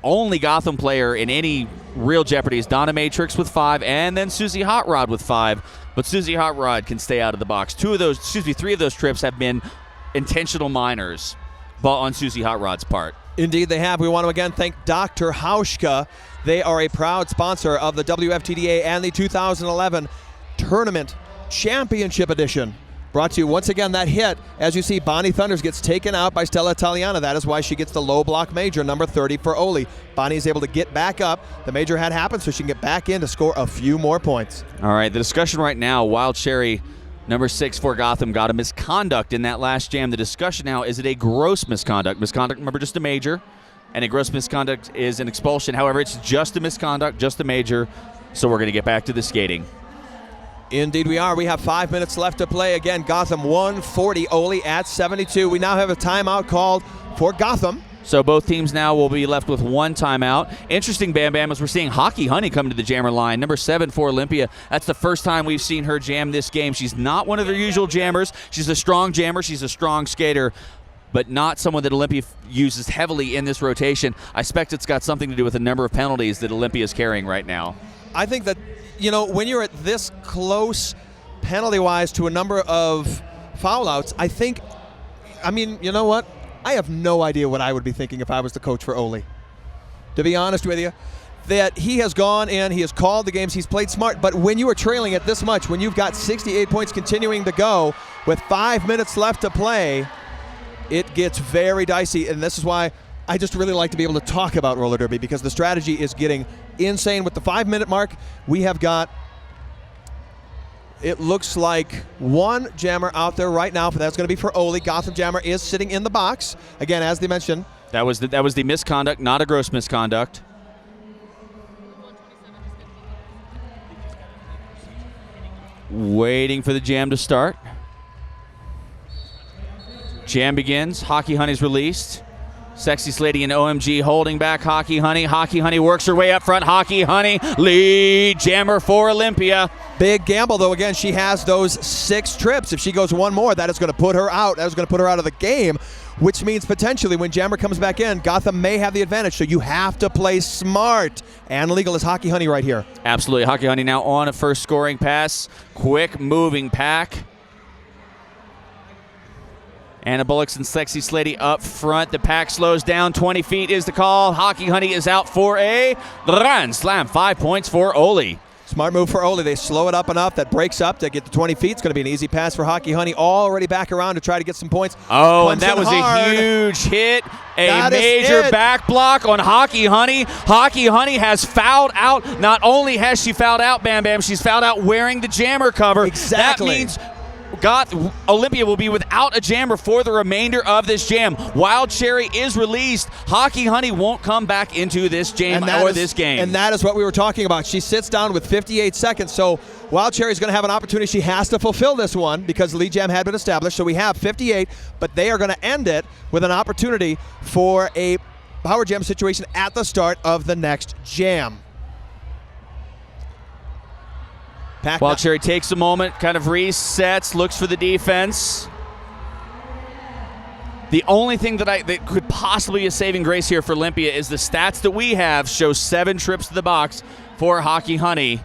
Only Gotham player in any real jeopardy is Donna Matrix with 5, and then Susie Hot Rod with 5. But Susie Hot Rod can stay out of the box. 3 of those trips have been intentional minors, but on Susie Hot Rod's part. Indeed, they have. We want to again thank Dr. Hauschka. They are a proud sponsor of the WFTDA and the 2011 Tournament Championship Edition. Brought to you once again, that hit, as you see, Bonnie Thunders gets taken out by Stella Taliana. That is why she gets the low block major, number 30 for Oli. Bonnie is able to get back up. The major had happened, so she can get back in to score a few more points. All right, the discussion right now, Wild Cherry, number 6 for Gotham, got a misconduct in that last jam. The discussion now, is it a gross misconduct? Misconduct, remember, just a major, and a gross misconduct is an expulsion. However, it's just a misconduct, just a major, so we're going to get back to the skating. Indeed we are. We have 5 minutes left to play. Again, Gotham 140, Oli at 72. We now have a timeout called for Gotham. So both teams now will be left with one timeout. Interesting, Bam Bam, as we're seeing Hockey Honey come to the jammer line. Number 7 for Olympia. That's the first time we've seen her jam this game. She's not one of their usual jammers. She's a strong jammer. She's a strong skater, but not someone that Olympia uses heavily in this rotation. I expect it's got something to do with the number of penalties that Olympia is carrying right now. I think that, you know, when you're at this close penalty-wise to a number of foul-outs, I mean, you know what? I have no idea what I would be thinking if I was the coach for Oli. To be honest with you, that he has gone in, he has called the games, he's played smart, but when you are trailing at this much, when you've got 68 points continuing to go with 5 minutes left to play, it gets very dicey, and this is why I just really like to be able to talk about roller derby, because the strategy is getting insane. With the 5 minute mark, we have got, it looks like, one jammer out there right now, but that's going to be for Oli. Gotham jammer is sitting in the box. Again, as they mentioned. That was the misconduct, not a gross misconduct. Waiting for the jam to start. Jam begins. Hockey Honey's released. Sexy Slady and OMG holding back Hockey Honey. Hockey Honey works her way up front. Hockey Honey, lead jammer for Olympia. Big gamble, though. Again, she has those 6 trips. If she goes one more, that is going to put her out. That is going to put her out of the game, which means potentially when jammer comes back in, Gotham may have the advantage. So you have to play smart. And legal is Hockey Honey right here. Absolutely. Hockey Honey now on a first scoring pass. Quick moving pack. Anna Bullocks and Sexy Slady up front. The pack slows down. 20 feet is the call. Hockey Honey is out for a grand slam. 5 points for Oli. Smart move for Ole. They slow it up enough. That breaks up to get to 20 feet. It's going to be an easy pass for Hockey Honey. Already back around to try to get some points. Oh, Comes and that in was hard. a huge hit. A That is major it. back block on Hockey Honey. Hockey Honey has fouled out. Not only has she fouled out, Bam Bam, she's fouled out wearing the jammer cover. Exactly. That means Olympia will be without a jammer for the remainder of this jam. Wild Cherry is released. Hockey Honey won't come back into this jam this game. And that is what we were talking about. She sits down with 58 seconds. So Wild Cherry is going to have an opportunity. She has to fulfill this one because the lead jam had been established. So we have 58, but they are going to end it with an opportunity for a power jam situation at the start of the next jam. Wild Cherry takes a moment, kind of resets, looks for the defense. The only thing that could possibly be a saving grace here for Olympia is the stats that we have show 7 trips to the box for Hockey Honey.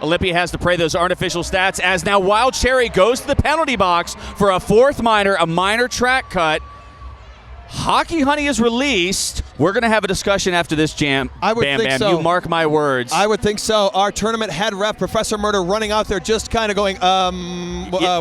Olympia has to pray those aren't official stats, as now Wild Cherry goes to the penalty box for a 4th minor, a minor track cut. Hockey Honey is released. We're going to have a discussion after this jam. I would Bam think Bam, so. you mark my words. I would think so. Our tournament head ref, Professor Murder, running out there just kind of going,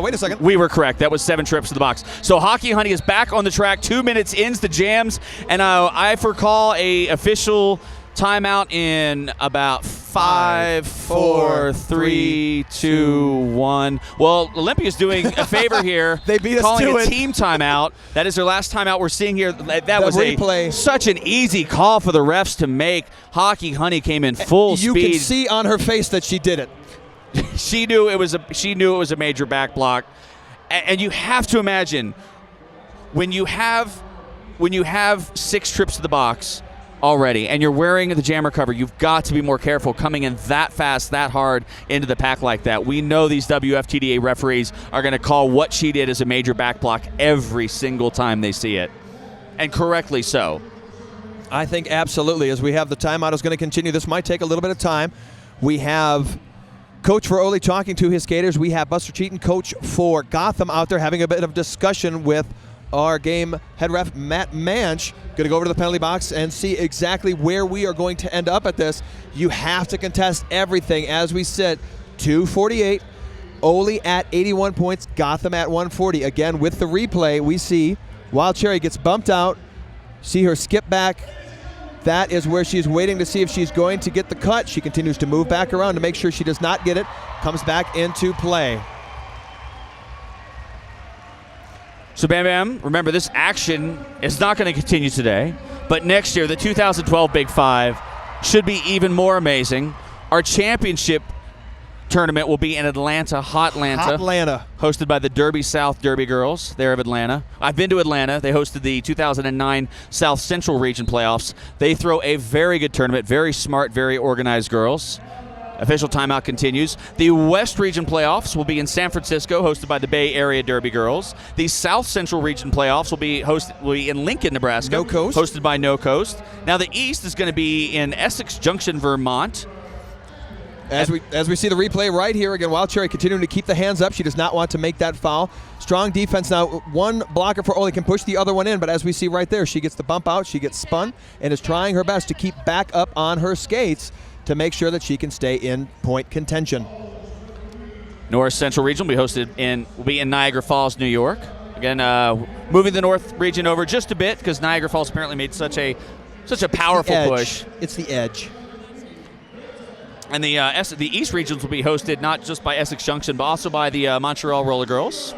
wait a second. We were correct. That was 7 trips to the box. So Hockey Honey is back on the track. 2 minutes into the jams. And I forecall a official timeout in about 5, 4, 3, 2, 1. Well, Olympia's doing a favor here. They beat us calling to a it. team timeout. That is their last timeout we're seeing here. That was replay. such an easy call for the refs to make. Hockey Honey came in full You speed. can see on her face that she did it. She knew it was a major back block. And you have to imagine when you have 6 trips to the box already and you're wearing the jammer cover, you've got to be more careful coming in that fast, that hard into the pack like that. We know these WFTDA referees are going to call what she did as a major back block every single time they see it, and correctly so. I think absolutely. As we have the timeout is going to continue. This might take a little bit of time. We have Coach for Ole talking to his skaters. We have Buster Cheaton, coach for Gotham, out there having a bit of discussion with our game head ref, Matt Manch. Going to go over to the penalty box and see exactly where we are going to end up at this. You have to contest everything as we sit. 248, Ole at 81 points, Gotham at 140. Again, with the replay, we see Wild Cherry gets bumped out. See her skip back. That is where she's waiting to see if she's going to get the cut. She continues to move back around to make sure she does not get it. Comes back into play. So Bam Bam, remember this action is not going to continue today, but next year, the 2012 Big Five should be even more amazing. Our championship tournament will be in Atlanta, Hotlanta, hosted by the Derby South Derby Girls. They're of Atlanta. I've been to Atlanta. They hosted the 2009 South Central Region playoffs. They throw a very good tournament, very smart, very organized girls. Official timeout continues. The West Region playoffs will be in San Francisco, hosted by the Bay Area Derby Girls. The South Central Region playoffs will be in Lincoln, Nebraska, No Coast, hosted by No Coast. Now the East is going to be in Essex Junction, Vermont. As we see the replay right here again, Wild Cherry continuing to keep the hands up. She does not want to make that foul. Strong defense now. One blocker for Ole can push the other one in, but as we see right there, she gets the bump out, she gets spun, and is trying her best to keep back up on her skates to make sure that she can stay in point contention. North Central Region will be in Niagara Falls, New York. Again, moving the North Region over just a bit because Niagara Falls apparently made such a powerful push. It's the edge. And the East Regions will be hosted not just by Essex Junction, but also by the Montreal Roller Girls.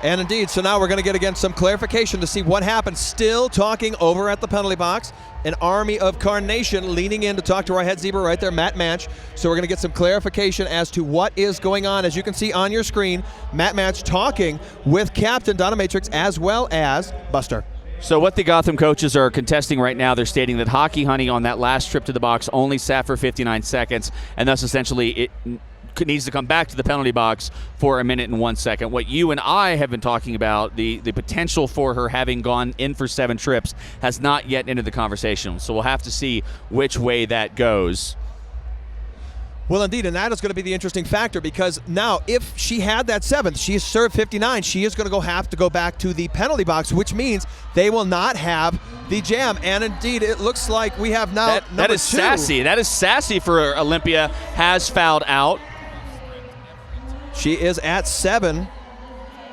And indeed, so now we're going to get again some clarification to see what happened. Still talking over at the penalty box. An army of carnation leaning in to talk to our head zebra right there, Matt Manch. So we're going to get some clarification as to what is going on. As you can see on your screen, Matt Manch talking with Captain Dominatrix as well as Buster. So what the Gotham coaches are contesting right now, they're stating that Hockey Honey on that last trip to the box only sat for 59 seconds, and thus essentially it needs to come back to the penalty box for 1 minute and 1 second. What you and I have been talking about, the potential for her having gone in for 7 trips, has not yet entered the conversation. So we'll have to see which way that goes. Well, indeed, and that is going to be the interesting factor because now if she had that 7th, she has served 59, she is going to have to go back to the penalty box, which means they will not have the jam. And indeed, it looks like we have now that is 2. sassy. That is sassy for Olympia. Has fouled out. She is at 7.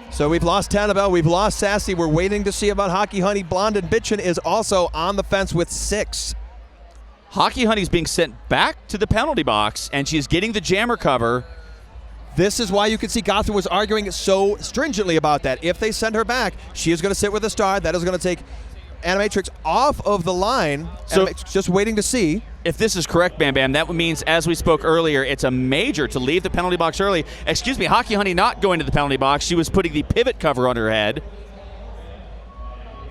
So we've lost Tannibal, we've lost Sassy. We're waiting to see about Hockey Honey. Blondin Bitchin is also on the fence with 6. Hockey Honey's being sent back to the penalty box, and she's getting the jammer cover. This is why you can see Gotham was arguing so stringently about that. If they send her back, she is going to sit with a star. That is going to take Animatrix off of the line. So just waiting to see. If this is correct, Bam Bam, that means, as we spoke earlier, it's a major to leave the penalty box early. Excuse me, Hockey Honey not going to the penalty box. She was putting the pivot cover on her head.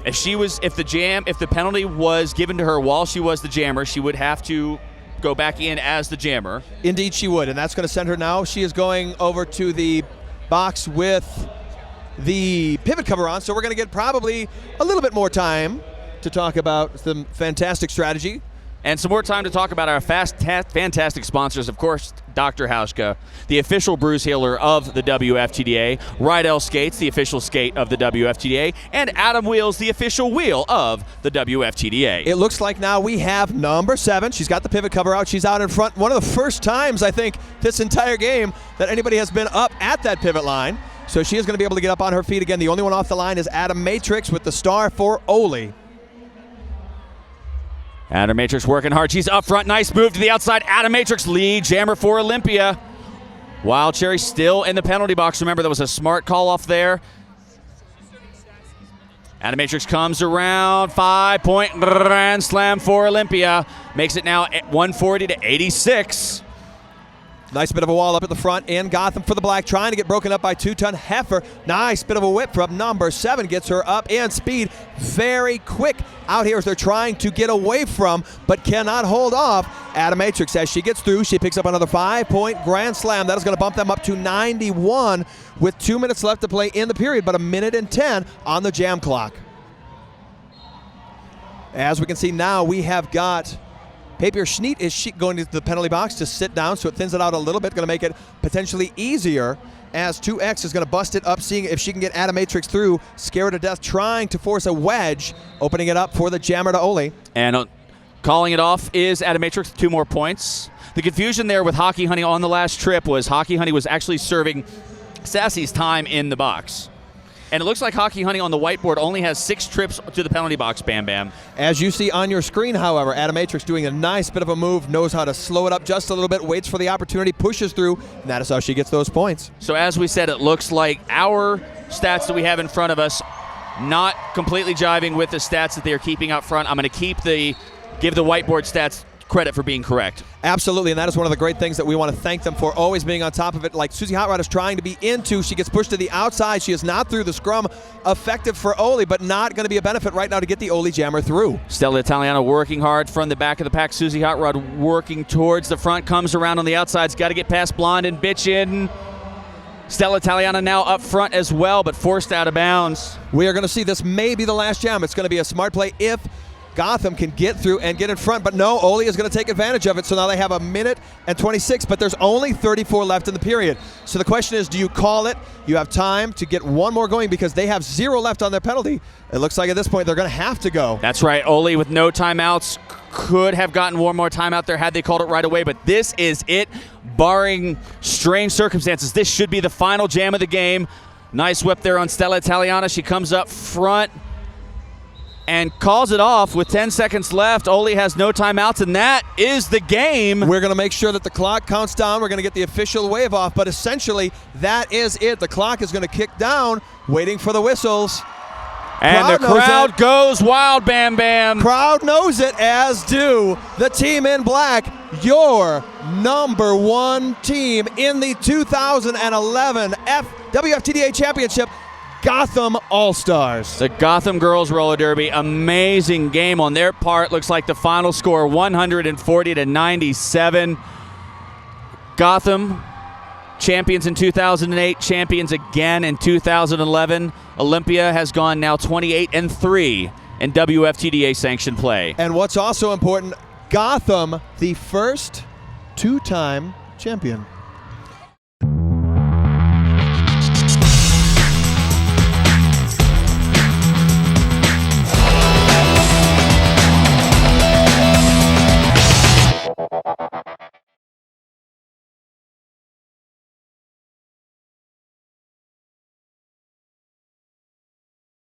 If the penalty was given to her while she was the jammer, she would have to go back in as the jammer. Indeed she would, and that's going to send her now. She is going over to the box with the pivot cover on, so we're going to get probably a little bit more time to talk about some fantastic strategy. And some more time to talk about our fantastic sponsors. Of course, Dr. Hauschka, the official bruise healer of the WFTDA. Rydell Skates, the official skate of the WFTDA. And Adam Wheels, the official wheel of the WFTDA. It looks like now we have number 7. She's got the pivot cover out. She's out in front. One of the first times, I think, this entire game that anybody has been up at that pivot line. So she is going to be able to get up on her feet again. The only one off the line is Adam Matrix with the star for Oli. Adam Matrix working hard. She's up front. Nice move to the outside. Adam Matrix lead jammer for Olympia. Wild Cherry still in the penalty box. Remember, that was a smart call off there. Adam Matrix comes around. 5-point grand slam for Olympia. Makes it now at 140 to 86. Nice bit of a wall up at the front in Gotham for the black, trying to get broken up by 2-ton Heifer. Nice bit of a whip from number 7, gets her up in speed. Very quick out here as they're trying to get away from, but cannot hold off Adam Matrix. As she gets through, she picks up another 5-point grand slam. That is going to bump them up to 91 with 2 minutes left to play in the period, but 1:10 on the jam clock. As we can see now, we have got Papier Schneet is going to the penalty box to sit down, so it thins it out a little bit, going to make it potentially easier as 2X is going to bust it up, seeing if she can get Animatrix through, scare her to death, trying to force a wedge, opening it up for the jammer to Oli. And calling it off is Animatrix, 2 more points. The confusion there with Hockey Honey on the last trip was Hockey Honey was actually serving Sassy's time in the box. And it looks like Hockey Honey on the whiteboard only has 6 trips to the penalty box, Bam Bam. As you see on your screen, however, Animatrix doing a nice bit of a move, knows how to slow it up just a little bit, waits for the opportunity, pushes through, and that is how she gets those points. So as we said, it looks like our stats that we have in front of us not completely jiving with the stats that they are keeping out front. I'm going to give the whiteboard stats credit for being correct. Absolutely, and that is one of the great things that we want to thank them for, always being on top of it. Like Susie Hot Rod is trying to be into, she gets pushed to the outside. She is not through the scrum. Effective for Oli, but not going to be a benefit right now to get the Oli jammer through. Stella Italiano working hard from the back of the pack. Susie Hot Rod working towards the front, comes around on the outsides, got to get past Blondin Bitchin. Stella Italiana now up front as well, but forced out of bounds. We are going to see this may be the last jam. It's going to be a smart play if Gotham can get through and get in front, but no, Oli is going to take advantage of it. So now they have 1:26, but there's only 34 left in the period. So the question is, do you call it? You have time to get one more going because they have 0 left on their penalty. It looks like at this point they're going to have to go. That's right. Oli with no timeouts could have gotten one more timeout there had they called it right away, but this is it. Barring strange circumstances, this should be the final jam of the game. Nice whip there on Stella Italiana. She comes up front and calls it off with 10 seconds left. Oli has no timeouts, and that is the game. We're going to make sure that the clock counts down. We're going to get the official wave off, but essentially that is it. The clock is going to kick down, waiting for the whistles. And the crowd goes wild, Bam Bam. Crowd knows it, as do the team in black, your number 1 team in the 2011 WFTDA Championship, Gotham All-Stars. The Gotham Girls Roller Derby, amazing game on their part. Looks like the final score 140 to 97. Gotham, champions in 2008, champions again in 2011. Olympia has gone now 28-3 in WFTDA sanctioned play. And what's also important, Gotham, the first 2-time champion.